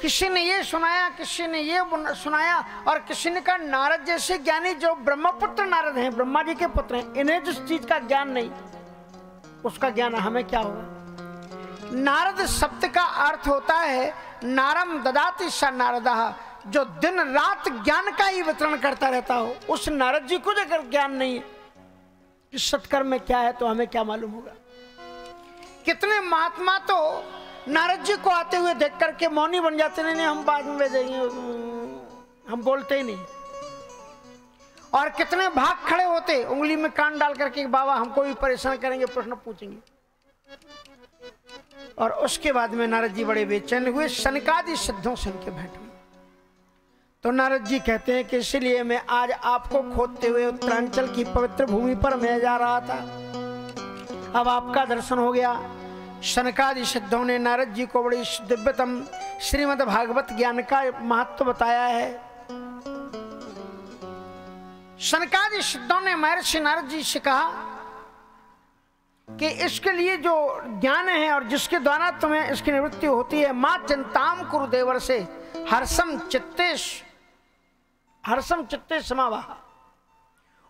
किसी ने ये सुनाया, किसी ने ये सुनाया और किसी ने कहा नारद जैसे ज्ञानी जो ब्रह्मपुत्र नारद हैं, ब्रह्मा जी के पुत्र हैं, इन्हें जिस चीज का ज्ञान नहीं उसका ज्ञान हमें क्या होगा। नारद शब्द का अर्थ होता है नारम ददाति स नारदः, जो दिन रात ज्ञान का ही वितरण करता रहता हो। उस नारद जी को अगर ज्ञान नहीं है कि सत्कर्म में क्या है तो हमें क्या मालूम होगा। कितने महात्मा तो नारद जी को आते हुए देख करके मौनी बन जाते, नहीं हम बाद में भेजेंगे, हम बोलते ही नहीं। और कितने भाग खड़े होते उंगली में कान डाल करके बाबा हमको भी परेशान करेंगे, प्रश्न पूछेंगे। और उसके बाद में नारद जी बड़े बेचैन हुए, सनकादि सिद्धों से उनके भेंट हुई। तो नारद जी कहते हैं कि इसलिए मैं आज आपको खोदते हुए उत्तरांचल की पवित्र भूमि पर मैं जा रहा था, अब आपका दर्शन हो गया। सनकादि सिद्धों ने नारद जी को बड़ी दिव्यतम श्रीमद् भागवत ज्ञान का महत्व बताया है। सनकादि सिद्धों ने महर्षि नारद जी से कहा कि इसके लिए जो ज्ञान है और जिसके द्वारा तुम्हें इसकी निवृत्ति होती है, मां चिंताम कुरु देवर से हर्षम चित्ते समावाह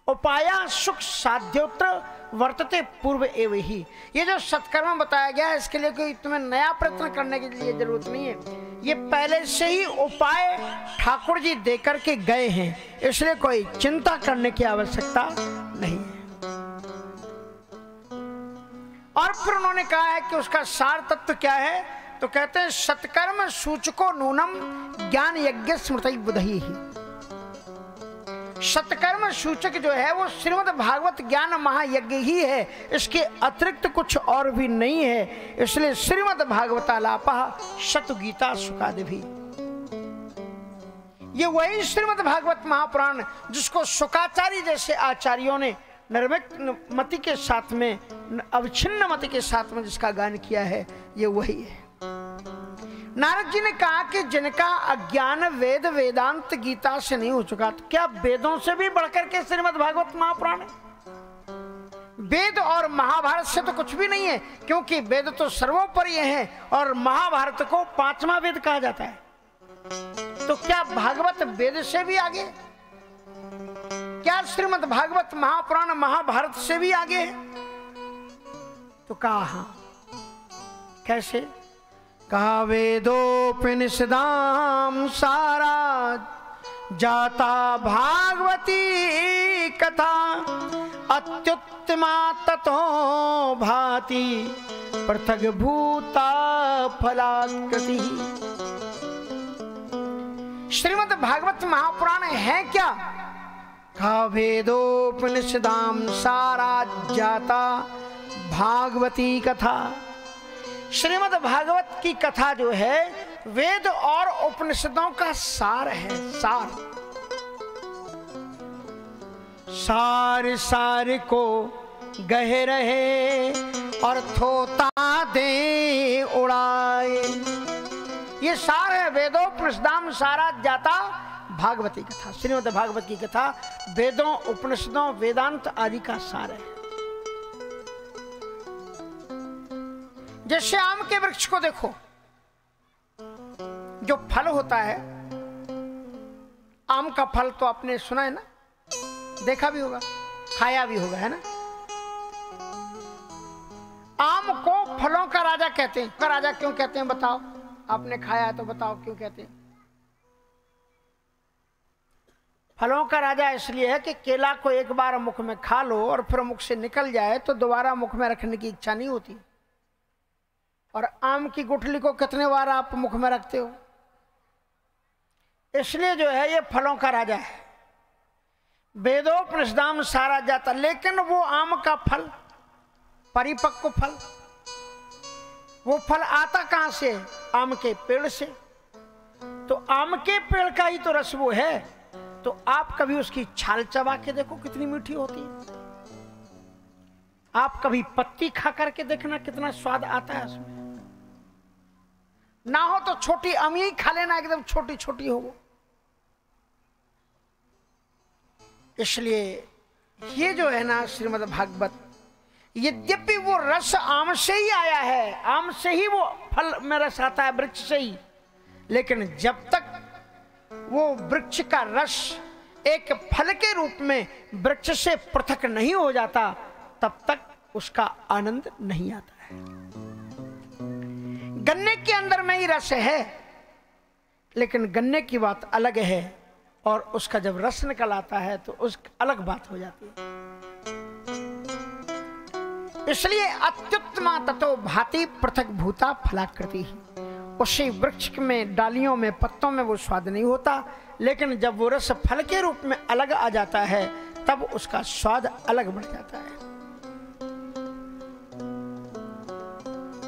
उपाया सुख साध्योत्र वर्तते पूर्व एव ही। ये जो सत्कर्म बताया गया है इसके लिए कोई तुम्हें नया प्रयत्न करने की लिए जरूरत नहीं है, ये पहले से ही उपाय ठाकुर जी देकर के गए हैं, इसलिए कोई चिंता करने की आवश्यकता नहीं है। और फिर उन्होंने कहा है कि उसका सार तत्व क्या है, तो कहते हैं सत्कर्म सूचको नूनम ज्ञान यज्ञ स्मृति बुधहि ही। सत्कर्म सूचक जो है वो श्रीमद् भागवत ज्ञान महायज्ञ ही है, इसके अतिरिक्त कुछ और भी नहीं है। इसलिए श्रीमद् भागवतालापः शतगीता सुखादि भी, ये वही श्रीमद् भागवत महापुराण जिसको शुकाचार्य जैसे आचार्यों ने निर्मित मति के साथ में, अवच्छिन्न मति के साथ में जिसका गान किया है, ये वही है। नारद जी ने कहा कि जिनका अज्ञान वेद वेदांत गीता से नहीं हो चुका, तो क्या वेदों से भी बढ़कर के श्रीमद् भागवत महापुराण है? वेद और महाभारत से तो कुछ भी नहीं है, क्योंकि वेद तो सर्वोपरि है और महाभारत को 5वां वेद कहा जाता है। तो क्या भागवत वेद से भी आगे? क्या श्रीमद् भागवत महापुराण महाभारत से भी आगे है? तो कहा हाँ। कैसे? कहा वेदोपनिषदाम सारा जाता भागवती कथा अत्युत्तमा ततो भाति पृथक भूता फलाकृति। श्रीमद् भागवत महापुराण है क्या? कहा वेदोपनिषदाम सारा जाता भागवती कथा। श्रीमद् भागवत की कथा जो है वेद और उपनिषदों का सार है। सार सार को गहे रहे और थोता दे उड़ाए, ये सार है। वेदोपनिषदाम सारा जाता भागवती कथा। श्रीमद् भागवत की कथा वेदों उपनिषदों वेदांत आदि का सार है। जैसे आम के वृक्ष को देखो, जो फल होता है, आम का फल तो आपने सुना है ना, देखा भी होगा, खाया भी होगा, है ना। आम को फलों का राजा कहते हैं। राजा क्यों कहते हैं बताओ? आपने खाया है तो बताओ क्यों कहते हैं? फलों का राजा इसलिए है कि केला को एक बार मुख में खा लो और फिर मुख से निकल जाए तो दोबारा मुख में रखने की इच्छा नहीं होती। और आम की गुठली को कितने बार आप मुख में रखते हो? इसलिए जो है ये फलों का राजा है। वेदोपनिषदाम सारा जाता, लेकिन वो आम का फल, परिपक्व फल, वो फल आता कहां से? आम के पेड़ से। तो आम के पेड़ का ही तो रस वो है। तो आप कभी उसकी छाल चबा के देखो कितनी मीठी होती है। आप कभी पत्ती खा करके देखना कितना स्वाद आता है उसमें। ना हो तो छोटी अमी खा लेना, एकदम छोटी छोटी हो वो। इसलिए ये जो है ना श्रीमद् भागवत, यद्यपि वो रस आम से ही आया है, आम से ही वो फल में रस आता है, वृक्ष से ही, लेकिन जब तक वो वृक्ष का रस एक फल के रूप में वृक्ष से पृथक नहीं हो जाता, तब तक उसका आनंद नहीं आता है। गन्ने के अंदर में ही रस है, लेकिन गन्ने की बात अलग है, और उसका जब रस निकल आता है तो उस अलग बात हो जाती है। इसलिए अत्युत्तमा ततो भाति पृथक भूता फलाकृति। उसी वृक्ष में डालियों में पत्तों में वो स्वाद नहीं होता, लेकिन जब वो रस फल के रूप में अलग आ जाता है तब उसका स्वाद अलग बढ़ जाता है।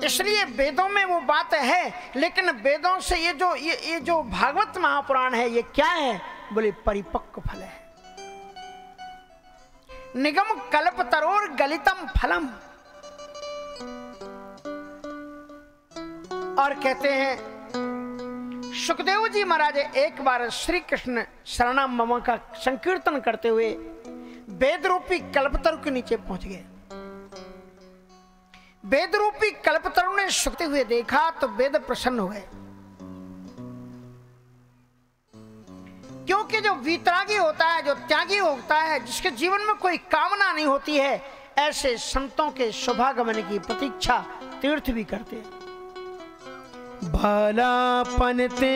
इसलिए वेदों में वो बात है, लेकिन वेदों से ये जो भागवत महापुराण है ये क्या है? बोले परिपक्व फल है। निगम कल्प तरोर गलितम फलम। और कहते हैं सुखदेव जी महाराज एक बार श्री कृष्ण शरणम मम का संकीर्तन करते हुए वेद रूपी कल्पतरु के नीचे पहुंच गए। वेद रूपी कल्पतरु ने सुखते हुए देखा तो वेद प्रसन्न हो गए, क्योंकि जो वीतरागी होता है, जो त्यागी होता है, जिसके जीवन में कोई कामना नहीं होती है, ऐसे संतों के शुभागमन की प्रतीक्षा तीर्थ भी करते हैं। भलापन ते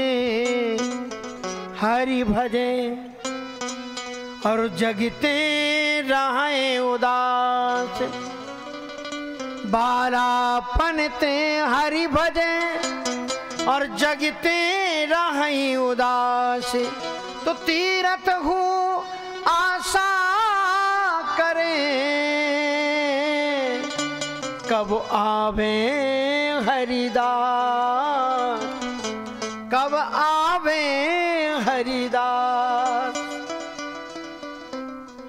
हरि भजे और जगते रहे उदास। बालापन ते हरि भजे और जगते रहे उदास। तो तीरथ हूँ आशा करें कब आवे हरिदास, कब आवे हरिदास।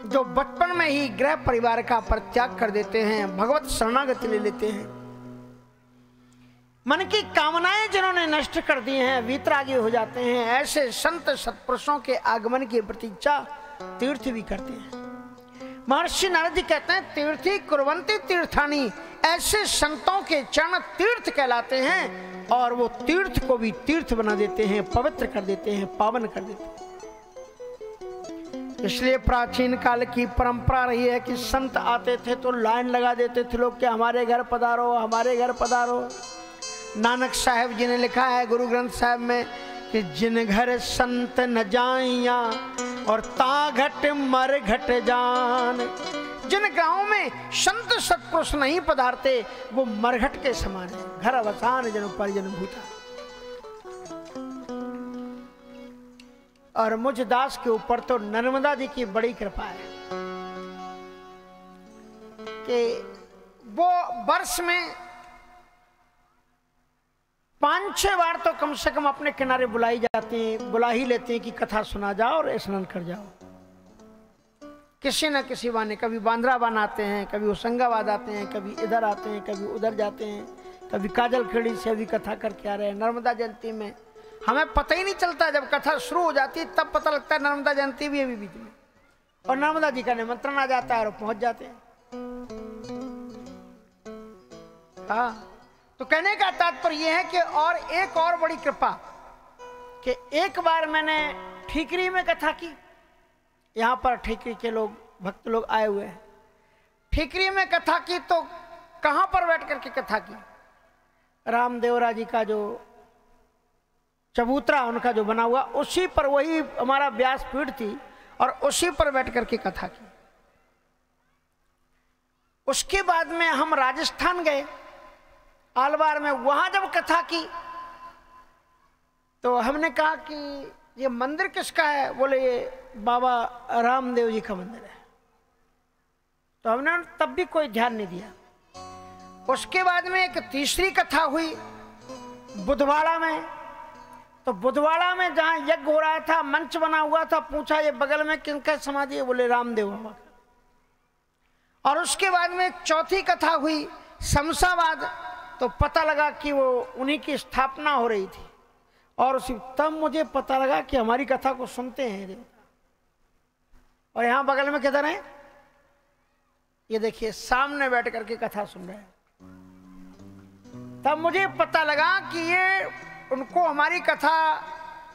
जो बचपन में ही गृह परिवार का परित्याग कर देते हैं, भगवत शरणागति ले लेते हैं, मन की कामनाएं जिन्होंने नष्ट कर दी हैं, वीतरागी हो जाते हैं, ऐसे संत सत्पुरुषों के आगमन की प्रतीक्षा तीर्थ भी करते हैं। महर्षि नारद जी कहते हैं तीर्थी कुर्वन्ति तीर्थानि। ऐसे संतों के चरण तीर्थ कहलाते हैं, और वो तीर्थ को भी तीर्थ बना देते हैं, पवित्र कर देते हैं, पावन कर देते हैं। इसलिए प्राचीन काल की परंपरा रही है कि संत आते थे तो लाइन लगा देते थे लोग कि हमारे घर पधारो, हमारे घर पधारो। नानक साहब जी ने लिखा है गुरु ग्रंथ साहब में कि जिन घर संत न जाइया और ता घट मर घट जान। जिन गांव में संत सत्पुरुष नहीं पधारते वो मरघट के समान है। घर अवसान जन परिजन भूता। और मुझ दास के ऊपर तो नर्मदा जी की बड़ी कृपा है कि वो वर्ष में 5-6 बार तो कम से कम अपने किनारे बुलाई जाती हैं, बुला ही लेते हैं कि कथा सुना जाओ और स्नान कर जाओ। किसी न किसी बहाने, कभी बांद्राबान आते हैं, कभी होशंगाबाद आते हैं, कभी इधर आते हैं, कभी उधर जाते हैं, कभी काजल खेड़ी से भी कथा करके आ रहे हैं। नर्मदा जयंती में हमें पता ही नहीं चलता, जब कथा शुरू हो जाती है तब पता लगता है नर्मदा जयंती भी अभी बीच में, और नर्मदा जी का निमंत्रण आ जाता है और पहुंच जाते हैं। हाँ, तो कहने का तात्पर्य यह है कि और एक और बड़ी कृपा कि एक बार मैंने ठीकरी में कथा की। यहाँ पर ठीकरी के लोग, भक्त लोग आए हुए हैं। ठीकरी में कथा की तो कहाँ पर बैठ करके कथा की? रामदेवरा जी का जो चबूतरा उनका जो बना हुआ, उसी पर, वही हमारा व्यासपीठ थी और उसी पर बैठ करके कथा की। उसके बाद में हम राजस्थान गए, आलवार में। वहां जब कथा की तो हमने कहा कि ये मंदिर किसका है? बोले ये बाबा रामदेव जी का मंदिर है। तो हमने तब भी कोई ध्यान नहीं दिया। उसके बाद में एक तीसरी कथा हुई बुधवाड़ा में। तो बुधवाड़ा में जहां यज्ञ हो रहा था, मंच बना हुआ था, पूछा ये बगल में किनका समाधि है? बोले रामदेव बाबा का। और उसके बाद में एक चौथी कथा हुई शमशाबाद। तो पता लगा कि वो उन्हीं की स्थापना हो रही थी। और उसी तब मुझे पता लगा कि हमारी कथा को सुनते हैं देवता। और यहाँ बगल में किधर है? ये देखिए सामने बैठ करके कथा सुन रहे हैं। तब मुझे पता लगा कि ये उनको हमारी कथा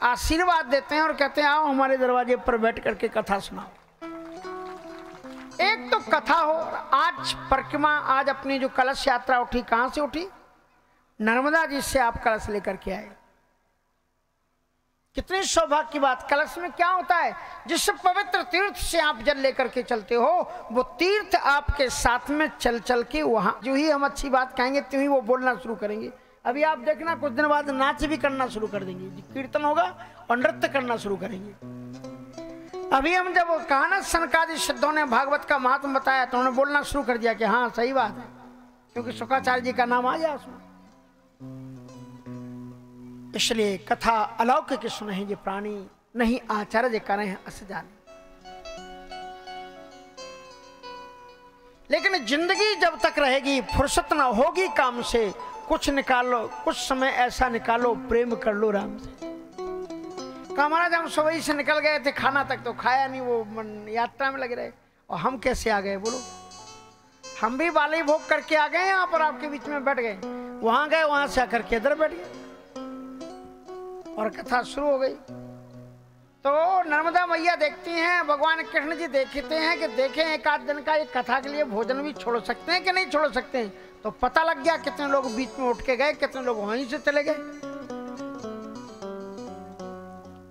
आशीर्वाद देते हैं और कहते हैं आओ हमारे दरवाजे पर बैठ करके कथा सुनाओ। एक तो कथा हो। आज परिक्रमा, आज अपनी जो कलश यात्रा उठी, कहां से उठी? नर्मदा जी से आप कलश लेकर के आए। कितनी सौभाग्य की बात। कलश में क्या होता है? जिस पवित्र तीर्थ से आप जल लेकर के चलते हो, वो तीर्थ आपके साथ में चल चल के वहां जो ही हम अच्छी बात कहेंगे त्यों ही वो बोलना शुरू करेंगे। अभी आप देखना कुछ दिन बाद नाच भी करना शुरू कर देंगे, कीर्तन होगा और नृत्य करना शुरू करेंगे। अभी हम जब कहा ना सनकादि सिद्धों ने भागवत का महात्म बताया तो उन्होंने बोलना शुरू कर दिया कि हाँ सही बात है, क्योंकि शुक्राचार्य जी का नाम आ गया उसमें। इसलिए कथा अलौकिक सुनहि जे प्राणी, नहीं आचार्य करे अस जाने। लेकिन जिंदगी जब तक रहेगी, फुर्सत ना होगी काम से, कुछ निकालो, कुछ समय ऐसा निकालो, प्रेम कर लो राम से। महाराज हम सुबह से निकल गए थे, खाना तक तो खाया नहीं, वो यात्रा में लगे रहे। और हम कैसे आ गए बोलो? हम भी बाली भोग करके आ गए, यहाँ पर आपके बीच में बैठ गए। वहां गए, वहां से आकर के इधर बैठ गए और कथा शुरू हो गई। तो नर्मदा मैया देखती हैं, भगवान कृष्ण जी देखते हैं कि देखें एक आध दिन का एक कथा के लिए भोजन भी छोड़ सकते हैं कि नहीं छोड़ सकते हैं। तो पता लग गया कितने लोग बीच में उठ के गए, कितने लोग वहीं से चले गए,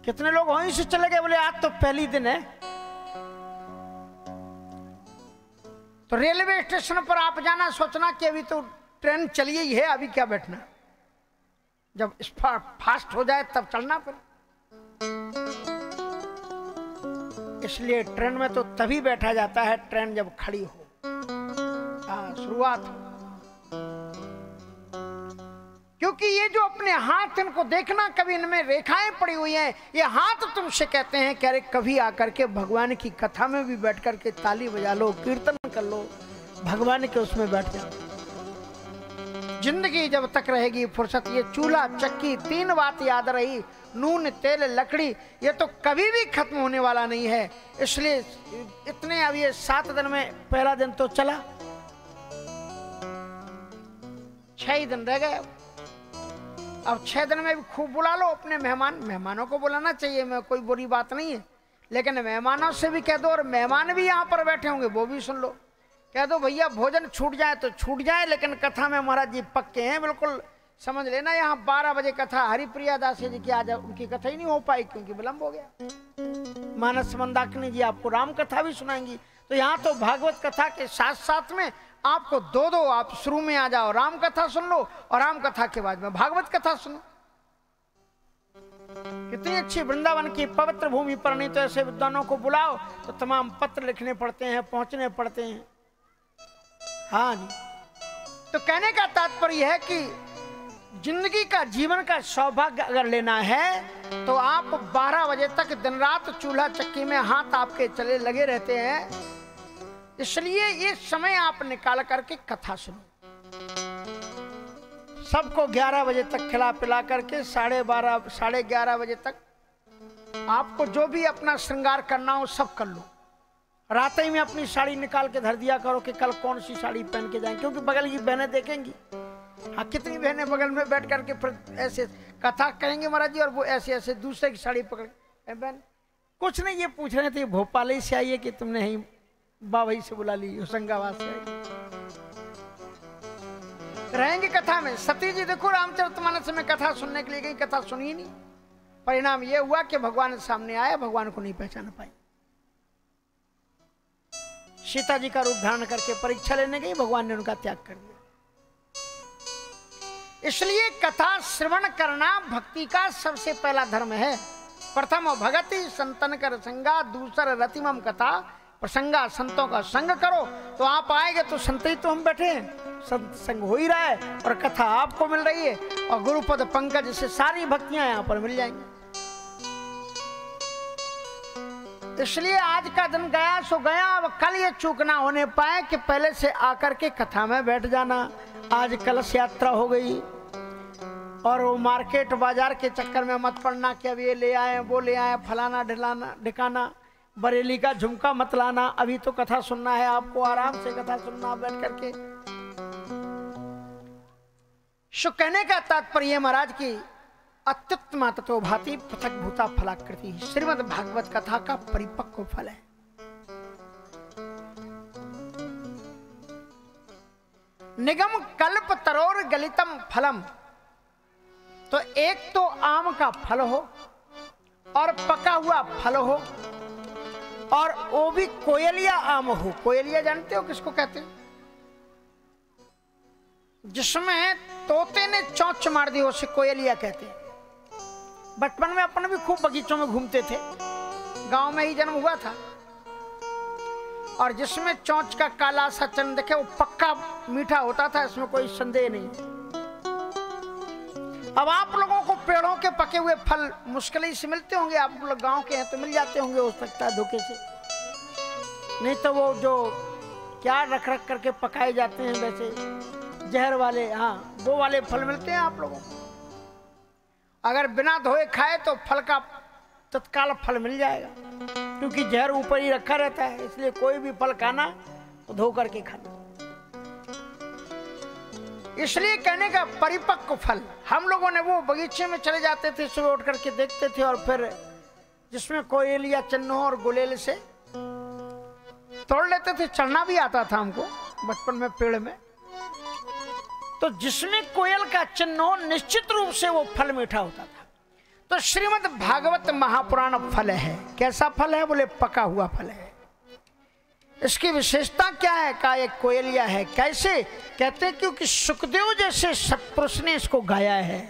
कितने लोग वहीं से चले गए। बोले आज तो पहली दिन है। तो रेलवे स्टेशन पर आप जाना, सोचना कि अभी तो ट्रेन चली ही है, अभी क्या बैठना, जब फास्ट हो जाए तब चलना पड़े। इसलिए ट्रेन में तो तभी बैठा जाता है ट्रेन जब खड़ी हो, शुरुआत हो। क्योंकि ये जो अपने हाथ, इनको देखना, कभी इनमें रेखाएं पड़ी हुई हैं। ये हाथ तुमसे कहते हैं कि अरे कभी आकर के भगवान की कथा में भी बैठ करके ताली बजा लो, कीर्तन कर लो, भगवान के उसमें बैठ जाओ। जिंदगी जब तक रहेगी फुर्सत, ये चूल्हा चक्की 3 बात याद रही, नून तेल लकड़ी, ये तो कभी भी खत्म होने वाला नहीं है। इसलिए इतने, अब ये 7 दिन में पहला दिन तो चला, 6 ही दिन रह गए। अब 6 दिन में भी खूब बुला लो अपने मेहमानों को बुलाना चाहिए, मैं कोई बुरी बात नहीं है। लेकिन मेहमानों से भी कह दो, और मेहमान भी यहाँ पर बैठे होंगे वो भी सुन लो, कह दो भैया भोजन छूट जाए तो छूट जाए, लेकिन कथा में महाराज जी पक्के हैं, बिल्कुल समझ लेना यहाँ 12 बजे कथा हरिप्रिया दास जी की आज उनकी कथा ही नहीं हो पाई क्योंकि विलंब हो गया। मानस मंदाकिनी जी आपको राम कथा भी सुनाएंगी। तो यहाँ तो भागवत कथा के साथ साथ में आपको दो आप शुरू में आ जाओ, राम कथा सुन लो और राम कथा के बाद में भागवत कथा सुनो। कितनी अच्छी वृंदावन की पवित्र भूमि पर नहीं तो ऐसे विद्वानों को बुलाओ तो तमाम पत्र लिखने पड़ते हैं, पहुंचने पड़ते हैं। हाँ जी, तो कहने का तात्पर्य है कि जिंदगी का जीवन का सौभाग्य अगर लेना है तो आप 12 बजे तक दिन रात चूल्हा चक्की में हाथ आपके चले लगे रहते हैं, इसलिए ये समय आप निकाल करके कथा सुनो। सबको 11 बजे तक खिला पिला करके 12:30 11:30 बजे तक आपको जो भी अपना श्रृंगार करना हो सब कर लो। रात ही में अपनी साड़ी निकाल के धर दिया करो कि कल कौन सी साड़ी पहन के जाएं, क्योंकि बगल की बहनें देखेंगी। हाँ, कितनी बहनें बगल में बैठ करके फिर ऐसे कथा कहेंगे महाराज जी, और वो ऐसे ऐसे दूसरे की साड़ी पकड़ बहन कुछ नहीं, ये पूछ रहे थे भोपाल ही से आई है कि तुमने ही बाबा से बुला ली, होशंगाबाद से आई रहेंगे कथा में। सती जी देखो रामचरितमानस में कथा सुनने के लिए गई, कथा सुनी नहीं, परिणाम ये हुआ कि भगवान सामने आए, भगवान को नहीं पहचान पाई। सीता जी का रूप धारण करके परीक्षा लेने गई, भगवान ने उनका त्याग कर दिया। इसलिए कथा श्रवण करना भक्ति का सबसे पहला धर्म है। प्रथम भगति संतन कर संगा, दूसरा रतिमम कथा प्रसंगा, संतों का संग करो। तो आप आएंगे तो संत ही तो हम बैठे हैं, संत संग हो ही रहा है और कथा आपको मिल रही है, और गुरुपद पंकज से सारी भक्तियां यहाँ पर मिल जाएंगी। इसलिए आज का दिन गया सो गया, अब कल ये चूक ना होने पाए कि पहले से आकर के कथा में बैठ जाना। आज कलश यात्रा हो गई और वो मार्केट बाजार के चक्कर में मत पड़ना कि अब ये ले आए वो ले आए, फलाना ढिलाना ढिकाना, बरेली का झुमका मत लाना। अभी तो कथा सुनना है आपको, आराम से कथा सुनना बैठ करके। सो कहने का तात्पर्य महाराज की अत्युत्तमा ततो भाति पृथक भूता फलाकृति श्रीमद् भागवत कथा का परिपक्व फल है। निगम कल्प तरोर गलितम फलम, तो एक तो आम का फल हो और पका हुआ फल हो, और वो भी कोयलिया आम हो। कोयलिया जानते हो किसको कहते हैं? जिसमें तोते ने चोंच मार दी उसे कोयलिया कहते हैं। बचपन में अपन भी खूब बगीचों में घूमते थे, गांव में ही जन्म हुआ था, और जिसमें चोंच का काला सा चंद देखे वो पक्का मीठा होता था, इसमें कोई संदेह नहीं। अब आप लोगों को पेड़ों के पके हुए फल मुश्किल ही से मिलते होंगे, आप लोग गांव के हैं तो मिल जाते होंगे हो सकता है धोखे से, नहीं तो वो जो क्या रख रख करके पकाए जाते हैं वैसे जहर वाले, हाँ वो वाले फल मिलते हैं आप लोगों को। अगर बिना धोए खाए तो फल का तत्काल फल मिल जाएगा, क्योंकि जहर ऊपर ही रखा रहता है। इसलिए कोई भी फल खाना तो धो करके खाना। इसलिए कहने का परिपक्व फल, हम लोगों ने वो बगीचे में चले जाते थे, सुबह उठ करके देखते थे, और फिर जिसमें कोयल या चन्नो और गुलेल से तोड़ लेते थे। चढ़ना भी आता था हमको बचपन में पेड़ में, तो जिसमें कोयल का चिन्ह हो निश्चित रूप से वो फल मीठा होता था। तो श्रीमद् भागवत महापुराण फल है। कैसा फल है? बोले पका हुआ फल है। इसकी विशेषता क्या है? का एक कोयलिया है। कैसे? कहते हैं क्योंकि सुखदेव जैसे सत्पुरुष ने इसको गाया है,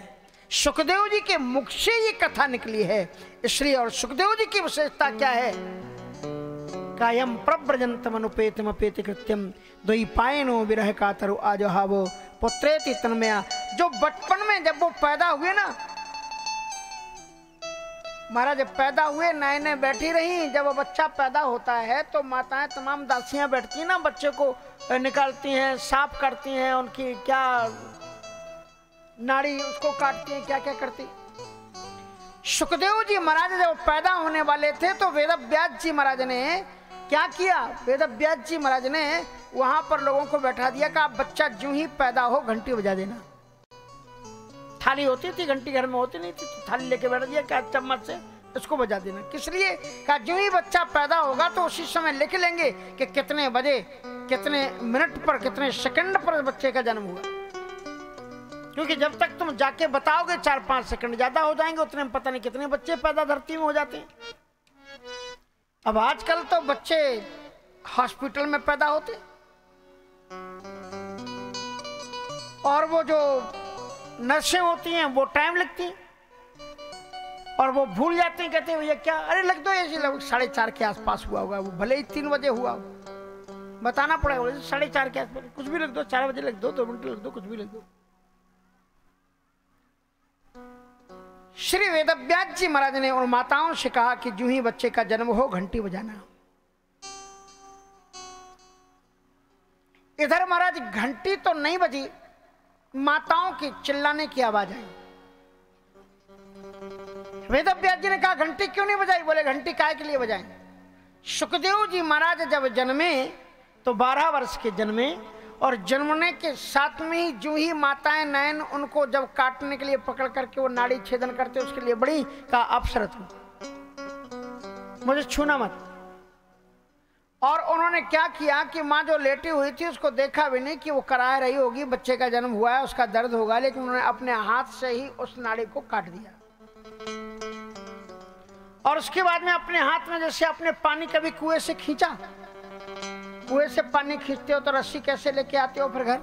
सुखदेव जी के मुख से ये कथा निकली है इसलिए। और सुखदेव जी की विशेषता क्या है? कायम प्रव्रजंतम अनुपेतम अपेति कृत्यम द्वैपायनो विरह कातरु आजहावो पुत्रेति तन्मया। जो बचपन में जब वो पैदा हुए ना महाराज, पैदा हुए नैने बैठी रही। जब वो बच्चा पैदा होता है तो माताएं तमाम दासियां बैठती हैं ना, बच्चे को निकालती हैं, साफ करती हैं, उनकी क्या नाड़ी उसको काटती हैं, क्या क्या करती। सुखदेव जी महाराज जब पैदा होने वाले थे तो वेदव्यास जी महाराज ने क्या किया? वेदव्यास जी महाराज ने वहां पर लोगों को बैठा दिया कि आप बच्चा जो ही पैदा हो घंटी बजा देना। थाली होती थी, घंटी घर में होती नहीं थी, तो थाली लेके बैठ दिया क्या चम्मच से इसको बजा देना। किस लिए? कहा जो ही बच्चा पैदा होगा तो उसी समय लिख लेंगे कि कितने बजे, कितने मिनट पर, कितने सेकंड पर बच्चे का जन्म हुआ। क्योंकि जब तक तुम जाके बताओगे 4-5 सेकंड ज्यादा हो जाएंगे, उतने में पता नहीं कितने बच्चे पैदा धरती में हो जाते हैं। अब आजकल तो बच्चे हॉस्पिटल में पैदा होते, और वो जो नर्सें होती हैं वो टाइम लगती हैं, और वो भूल जाते हैं, कहते हैं भैया क्या, अरे लग दो ऐसे, लगभग 4:30 के आसपास हुआ होगा, वो भले ही 3 बजे हुआ हो, बताना पड़ेगा 4:30 के आसपास, कुछ भी लग दो, 4 बजे लग दो, 2 मिनट लग दो, कुछ भी लग दो। श्री वेदव्यास जी महाराज ने उन माताओं से कहा कि जो ही बच्चे का जन्म हो घंटी बजाना। इधर महाराज घंटी तो नहीं बजी, माताओं की चिल्लाने की आवाज आई। वेदव्यास जी ने कहा घंटी क्यों नहीं बजाई? बोले घंटी काहे के लिए बजाएं? सुखदेव जी महाराज जब जन्मे तो 12 वर्ष के जन्मे, और जन्मने के साथ में ही जो ही माताएं नयन उनको जब काटने के लिए पकड़ करके वो नाड़ी छेदन करते, उसके लिए बड़ी का अवसर था, मुझे छूना मत। और उन्होंने क्या किया कि माँ जो लेटी हुई थी उसको देखा भी नहीं कि वो करा रही होगी, बच्चे का जन्म हुआ है, उसका दर्द होगा, लेकिन उन्होंने अपने हाथ से ही उस नाड़ी को काट दिया। और उसके बाद में अपने हाथ में जैसे अपने पानी कभी कुएं से खींचा, कुएं से पानी खींचते हो तो रस्सी कैसे लेके आते हो फिर घर,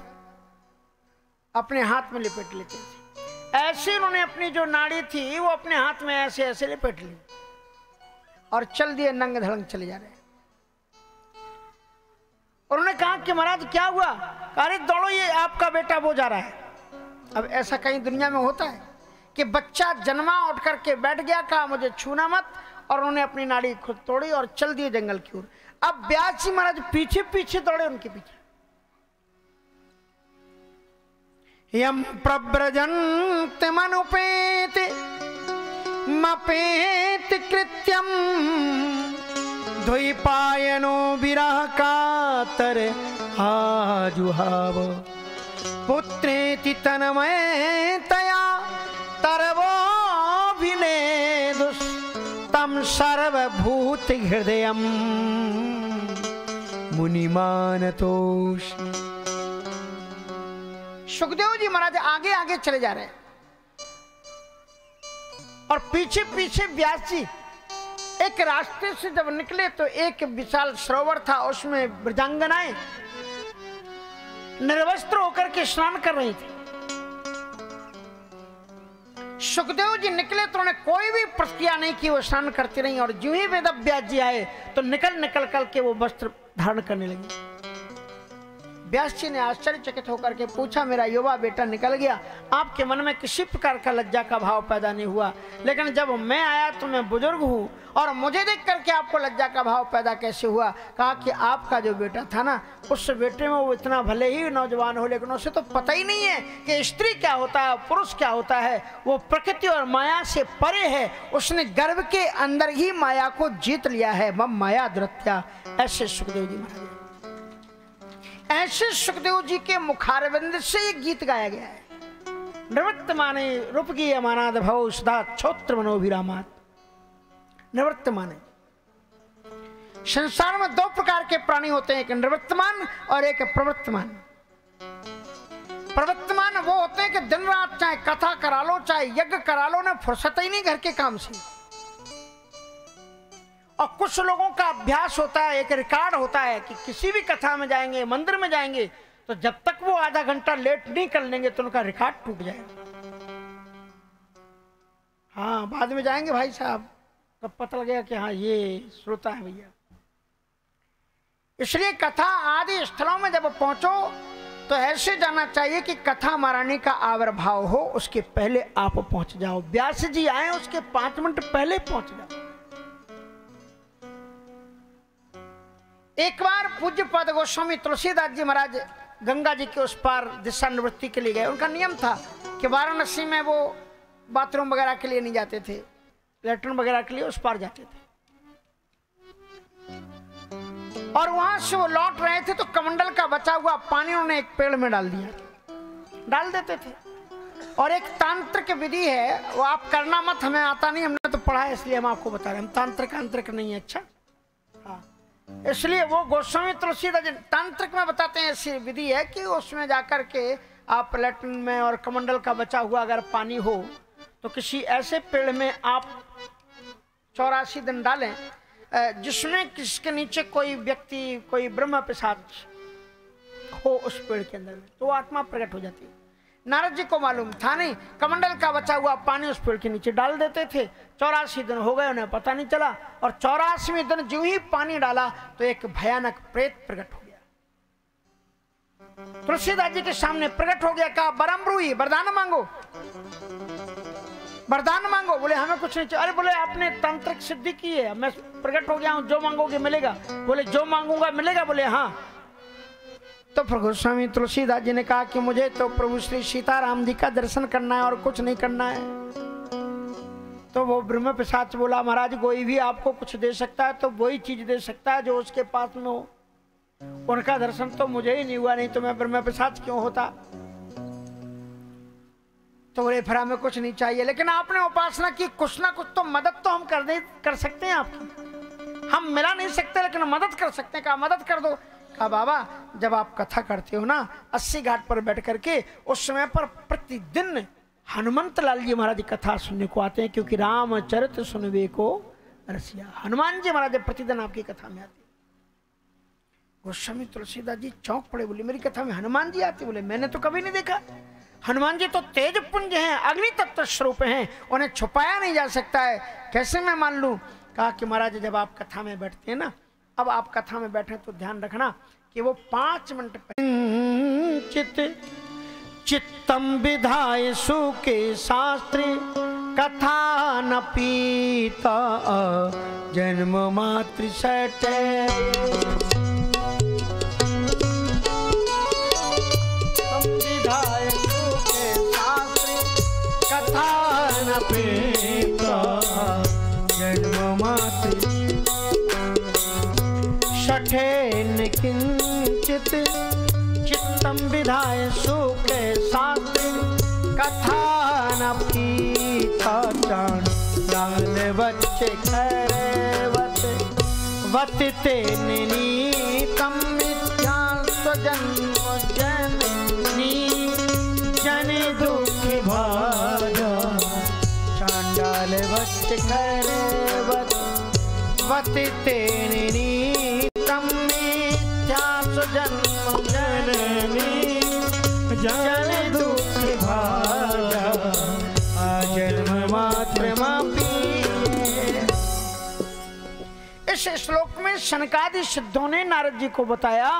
अपने हाथ में लिपेट लेते थे। ऐसे उन्होंने अपनी जो नाड़ी थी वो अपने हाथ में ऐसे ऐसे लिपेट ली और चल दिए, नंग धड़ंग चले जा रहे। उन्होंने कहा कि महाराज क्या हुआ? अरे दौड़ो, ये आपका बेटा वो जा रहा है। अब ऐसा कहीं दुनिया में होता है कि बच्चा जन्मा उठ करके बैठ गया, कहा मुझे छूना मत, और उन्होंने अपनी नाड़ी खुद तोड़ी और चल दिए जंगल की ओर। अब व्यास जी महाराज पीछे पीछे दौड़े उनके पीछे। यम प्रव्रजन्त मनुपेत मपेत कृत्यम द्वैपायनो विरह कातर आजुहाव पुत्रेति तन्मयतया तरवोभिनेदुस् तम सर्वभूत हृदयम मुनिमानतोष। सुखदेव जी महाराज आगे आगे चले जा रहे हैं और पीछे पीछे व्यास जी। एक रास्ते से जब निकले तो एक विशाल सरोवर था, उसमें ब्रजांगनाएं निर्वस्त्र होकर के स्नान कर रही थी। सुखदेव जी निकले तो उन्होंने कोई भी प्रतिक्रिया नहीं की, वो स्नान करती रही, और जो ही वेदव्यास जी आए तो निकल करके वो वस्त्र धारण करने लगे। व्यास जी ने आश्चर्यचकित होकर के पूछा, मेरा युवा बेटा निकल गया, आपके मन में किसी प्रकार का लज्जा का भाव पैदा नहीं हुआ, लेकिन जब मैं आया तो मैं बुजुर्ग हूँ और मुझे देख करके आपको लज्जा का भाव पैदा कैसे हुआ? कहा कि आपका जो बेटा था ना, उस बेटे में वो इतना भले ही नौजवान हो, लेकिन उसे तो पता ही नहीं है कि स्त्री क्या होता है, पुरुष क्या होता है। वो प्रकृति और माया से परे है, उसने गर्भ के अंदर ही माया को जीत लिया है। मम माया दुरत्या। ऐसे सुखदेव जी महाराज, ऐसे सुखदेव जी के मुखारविंद से ये गीत गाया गया है। निवृत्त माने रूपकी अमानाद भव सदा क्षोत्र मनोभिरामात। निवृत्त माने, संसार में 2 प्रकार के प्राणी होते हैं, एक निवृत्तमान और एक प्रवृत्तमान। प्रवृत्तमान वो होते हैं कि दिन रात चाहे कथा करा लो, चाहे यज्ञ करा लो, ना फुर्सत ही नहीं घर के काम से। और कुछ लोगों का अभ्यास होता है, एक रिकॉर्ड होता है कि किसी भी कथा में जाएंगे, मंदिर में जाएंगे, तो जब तक वो आधा घंटा लेट नहीं कर लेंगे तो उनका रिकॉर्ड टूट जाएगा। हाँ, बाद में जाएंगे भाई साहब, तब पता लगेगा कि हाँ ये श्रोता है भैया। इसलिए कथा आदि स्थलों में जब पहुंचो तो ऐसे जाना चाहिए कि कथा महारानी का आविर्भाव हो, उसके पहले आप पहुंच जाओ। व्यास जी आए उसके 5 मिनट पहले पहुंच जाओ। एक बार पूज्य पद गोस्वामी तुलसीदास जी महाराज गंगा जी के उस पार दिशा निवृत्ति के लिए गए। उनका नियम था कि वाराणसी में वो बाथरूम वगैरह के लिए नहीं जाते थे, लेटरिन वगैरह के लिए उस पार जाते थे। और वहां से वो लौट रहे थे तो कमंडल का बचा हुआ पानी उन्होंने एक पेड़ में डाल दिया, डाल देते थे। और एक तांत्रिक विधि है, वो आप करना मत, हमें आता नहीं, हमने तो पढ़ा है इसलिए हम आपको बता रहे हैं। हम तांत्रिक नहीं है, अच्छा हाँ, इसलिए वो गोस्वामी तुलसीदास तांत्रिक में बताते हैं ऐसी विधि है कि उसमें जाकर के आप लैट्रिन में और कमंडल का बचा हुआ अगर पानी हो तो किसी ऐसे पेड़ में आप 84 दिन डालें जिसमें किसके नीचे कोई व्यक्ति, कोई ब्रह्म पिशाच हो उस पेड़ के अंदर में, तो आत्मा प्रकट हो जाती है। नारद जी को मालूम था नहीं, कमंडल का बचा हुआ पानी उस पेड़ के नीचे डाल देते थे। 84 दिन हो गए, उन्हें पता नहीं चला, और 84वें दिन जो ही पानी डाला तो एक भयानक प्रेत प्रकट हो गया। तुलसीदास जी के सामने प्रकट हो गया, कहा बरमरूई वरदान मांगो, वरदान मांगो। बोले हमें कुछ नहीं चाहिए। अरे बोले आपने तांत्रिक सिद्धि की है, मैं प्रकट हो गया हूं, जो मांगोगे मिलेगा। बोले जो मांगूंगा मिलेगा। बोले हाँ। तो फिर गोस्वामी तुलसीदास जी ने कहा कि मुझे तो प्रभु श्री सीताराम जी का दर्शन करना है और कुछ नहीं करना है। तो वो ब्रह्म पिशाच बोला महाराज कोई भी आपको कुछ दे सकता है तो वही चीज दे सकता है जो उसके पास में हो, उनका दर्शन तो मुझे ही नहीं हुआ, नहीं तो मैं ब्रह्म पिशाच क्यों होता। तो बोले फिर हमें कुछ नहीं चाहिए, लेकिन आपने उपासना की, कुछ ना कुछ तो मदद तो हम कर सकते हैं आपकी। हम मिला नहीं सकते लेकिन मदद कर सकते हैं। कहा मदद कर दो। कहा बाबा जब आप कथा करते हो ना 80 घाट पर बैठ करके, उस समय पर प्रतिदिन हनुमंत लाल जी महाराज कथा सुनने को आते हैं, क्योंकि रामचरित सुनवे को रसिया। हनुमान जी महाराज प्रतिदिन आपकी कथा में आते। गोस्वामी तुलसीदास जी चौंक पड़े, बोले मेरी कथा में हनुमान जी आते? बोले मैंने तो कभी नहीं देखा। हनुमान जी तो तेज पुंज हैं, अग्नि तत्व स्वरूप हैं, उन्हें छुपाया नहीं जा सकता है, कैसे मैं मान लूं। कहा कि महाराज जब आप कथा में बैठते हैं ना, अब आप कथा में बैठे तो ध्यान रखना कि वो 5 मिनट चित्तम विधाय सुके शास्त्री कथा न पीता जन्म मातृ सटे। विधाय सुके शास्त्री कथा न पीता जन्म मातृ सठेन किंचित चित्तम विधाय सुखे शास्त्री कथा न पीता चांडाल बच्चे खैरवत वत तेन नीतम मिथ्या स्वजन्म जननी जन दुखी भाजा। चांडाल बच्चे खैरवत वत तेन नीतम मिथ्या स्वजन्म जननी जन दुखी भाजा जन्म मात्र मापी। इस श्लोक में शनकादि सिद्धों ने नारद जी को बताया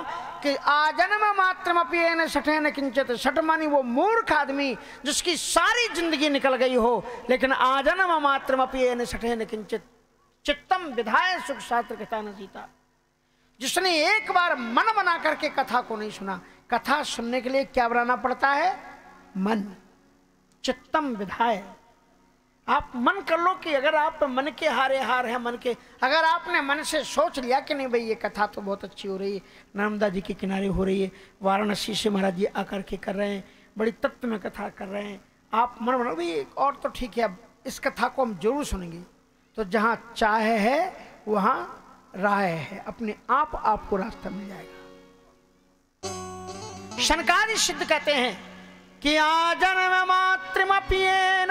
कि आजन्म मात्रमपि सठेन किंचित। सठ मानी वो मूर्ख आदमी जिसकी सारी जिंदगी निकल गई हो, लेकिन आजन्म मात्रमपि सठेन किंचित चित्तम विधाय सुख शास्त्र कथा न सीता। जिसने एक बार मन बना करके कथा को नहीं सुना। कथा सुनने के लिए क्या बनाना पड़ता है? मन। चित्तम विधाय, आप मन कर लो कि अगर आप मन के हारे हार है, मन के अगर आपने मन से सोच लिया कि नहीं भाई ये कथा तो बहुत अच्छी हो रही है, नर्मदा जी के किनारे हो रही है, वाराणसी से महाराज जी आकर के कर रहे हैं, बड़ी तत्व में कथा कर रहे हैं, आप मन बना भाई और तो ठीक है, अब इस कथा को हम जरूर सुनेंगे। तो जहाँ चाहे है वहाँ राय है, अपने आप आपको रास्ता मिल जाएगा। शनकादि सिद्ध कहते हैं कि आजन्म मात्रमप्येन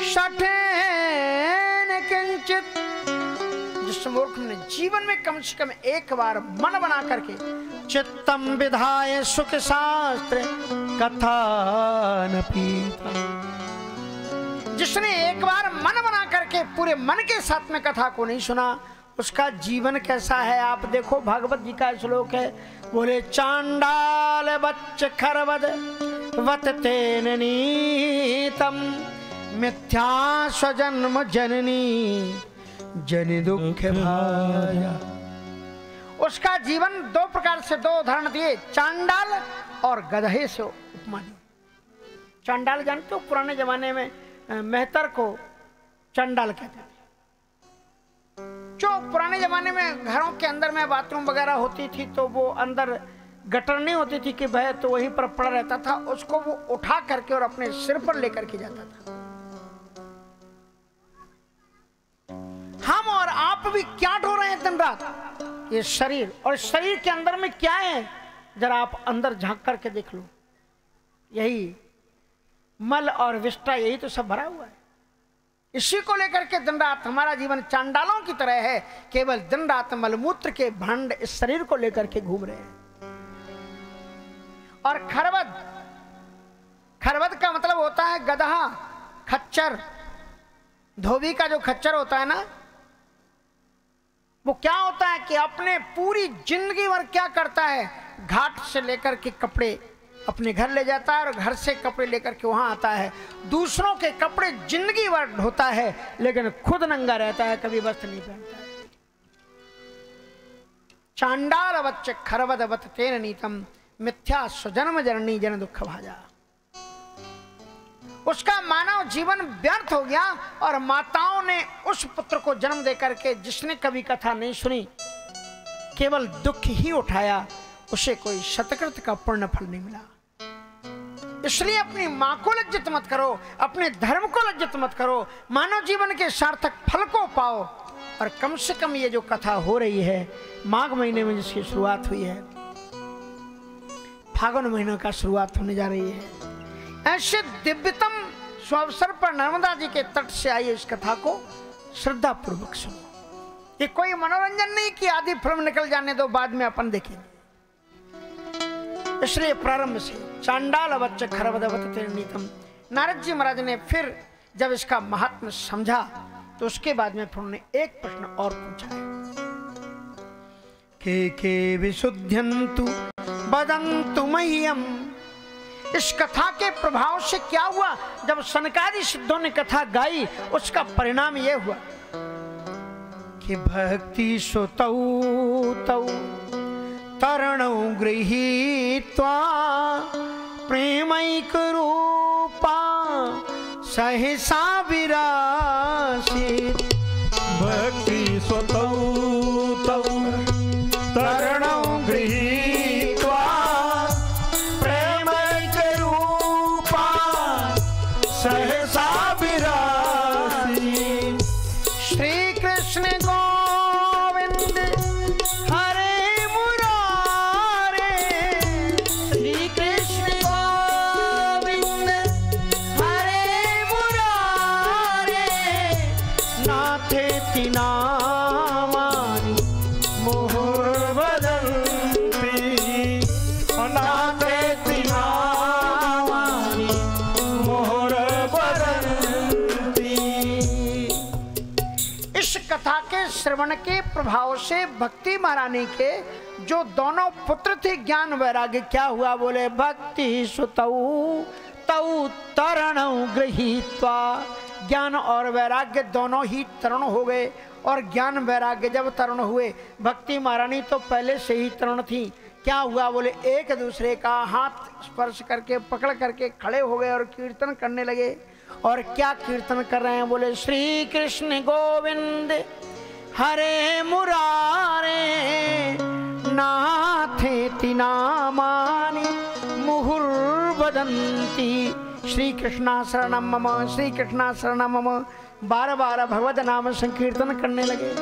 सठेन किंचित। जिस मूर्ख ने जीवन में कम से कम एक बार मन बना करके चित्तम विधाय सुख शास्त्र कथा न पीता, जिसने एक बार मन बना करके पूरे मन के साथ में कथा को नहीं सुना, उसका जीवन कैसा है आप देखो। भागवत जी का श्लोक है, बोले चांडाल बच्च खरवद वत तेन नीतम मिथ्या स्वजन्म जननी जन दुख भाया। उसका जीवन दो प्रकार से, दो उदाहरण दिए, चांडाल और गधे से उपमा दी। चांडाल जानते हो, पुराने जमाने में मेहतर को चंडाल कहते थे। जो पुराने जमाने में घरों के अंदर में बाथरूम वगैरह होती थी तो वो अंदर गटर नहीं होती थी कि वह तो वहीं पर पड़ा रहता था, उसको वो उठा करके और अपने सिर पर लेकर के जाता था। हम और आप भी क्या ढो रहे हैं दिन रात? ये शरीर, और शरीर के अंदर में क्या है जरा आप अंदर झांक करके देख लो। यही मल और विष्टा, यही तो सब भरा हुआ है। इसी को लेकर के दिन रात हमारा जीवन चांडालों की तरह है, केवल दिन रात मलमूत्र के भांड इस शरीर को लेकर के घूम रहे हैं। और खरवद, खरवद का मतलब होता है गधा, खच्चर। धोबी का जो खच्चर होता है ना, वो क्या होता है कि अपने पूरी जिंदगी भर क्या करता है, घाट से लेकर के कपड़े अपने घर ले जाता है और घर से कपड़े लेकर के वहां आता है, दूसरों के कपड़े जिंदगी भर ढोता है, लेकिन खुद नंगा रहता है, कभी वस्त्र नहीं पहनता है। चांडाल बच्च खरवदवत तेन नीतम मिथ्या स्वजन्म जननी जन दुख भाजा। उसका मानव जीवन व्यर्थ हो गया और माताओं ने उस पुत्र को जन्म देकर के, जिसने कभी कथा नहीं सुनी, केवल दुख ही उठाया, उसे कोई शतकृत का पुण्य फल नहीं मिला। इसलिए अपनी मां को लज्जित मत करो, अपने धर्म को लज्जित मत करो, मानव जीवन के सार्थक फल को पाओ। और कम से कम ये जो कथा हो रही है माघ महीने में जिसकी शुरुआत हुई है, फागुन महीने का शुरुआत होने जा रही है, ऐसे दिव्यतम स्वावसर पर नर्मदा जी के तट से आई इस कथा को श्रद्धा पूर्वक सुनो। ये कोई मनोरंजन नहीं कि आधी फिल्म निकल जाने दो, बाद में अपन देखेंगे। इसलिए प्रारंभ से चांडाल बच्च खरवदवत तेन नीतम। नारद जी महाराज ने फिर जब इसका महात्म्य समझा तो उसके बाद में फिर उन्होंने एक प्रश्न और पूछा है, के विशुद्ध्यन्तु वदन्तु मह्यम। इस कथा के प्रभाव से क्या हुआ, जब सनकादि सिद्धों ने कथा गाई, उसका परिणाम यह हुआ कि भक्ति सुतौ तौ तरणौ गृहीत्वा प्रेमैक रूपा सहसा विरासीत्। भक्ति स्वतौ तौ तरणौ गृहीत्वा प्रेमैक रूपा सहसा विरासीत्। श्री कृष्ण गोविंद हरे मुरारे, श्री कृष्ण गोविंद हरे मुरारे, नाथेति नामानि मुहुर्वदन्ति नाथेति नामानि मुहुर्वदन्ति। इस कथा के श्रवण के प्रभाव से भक्ति महारानी के जो दोनों पुत्र थे ज्ञान वैराग्य, क्या हुआ, बोले भक्ति सुतौ तौ तरणौ गृहीत्वा। ज्ञान और वैराग्य दोनों ही तरुण हो गए, और ज्ञान वैराग्य जब तरुण हुए, भक्ति महारानी तो पहले से ही तरुण थी, क्या हुआ, बोले एक दूसरे का हाथ स्पर्श करके पकड़ करके खड़े हो गए और कीर्तन करने लगे। और क्या कीर्तन कर रहे हैं, बोले श्री कृष्ण गोविंद हरे मुरारे, नाथेति नामानि मुहुर्वदन्ति। श्री कृष्णा शरणम मम, श्री कृष्णा शरणम मम, बार बार भगवत नाम संकीर्तन करने लगे।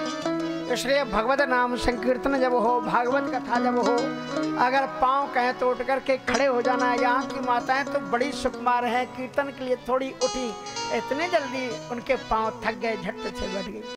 इसलिए भगवत नाम संकीर्तन जब हो, भागवत कथा जब हो, अगर पांव कहें तो उठ करके खड़े हो जाना। यहाँ की माताएं तो बड़ी सुकुमार है, कीर्तन के लिए थोड़ी उठी, इतने जल्दी उनके पांव थक गए, झट से बैठ गई।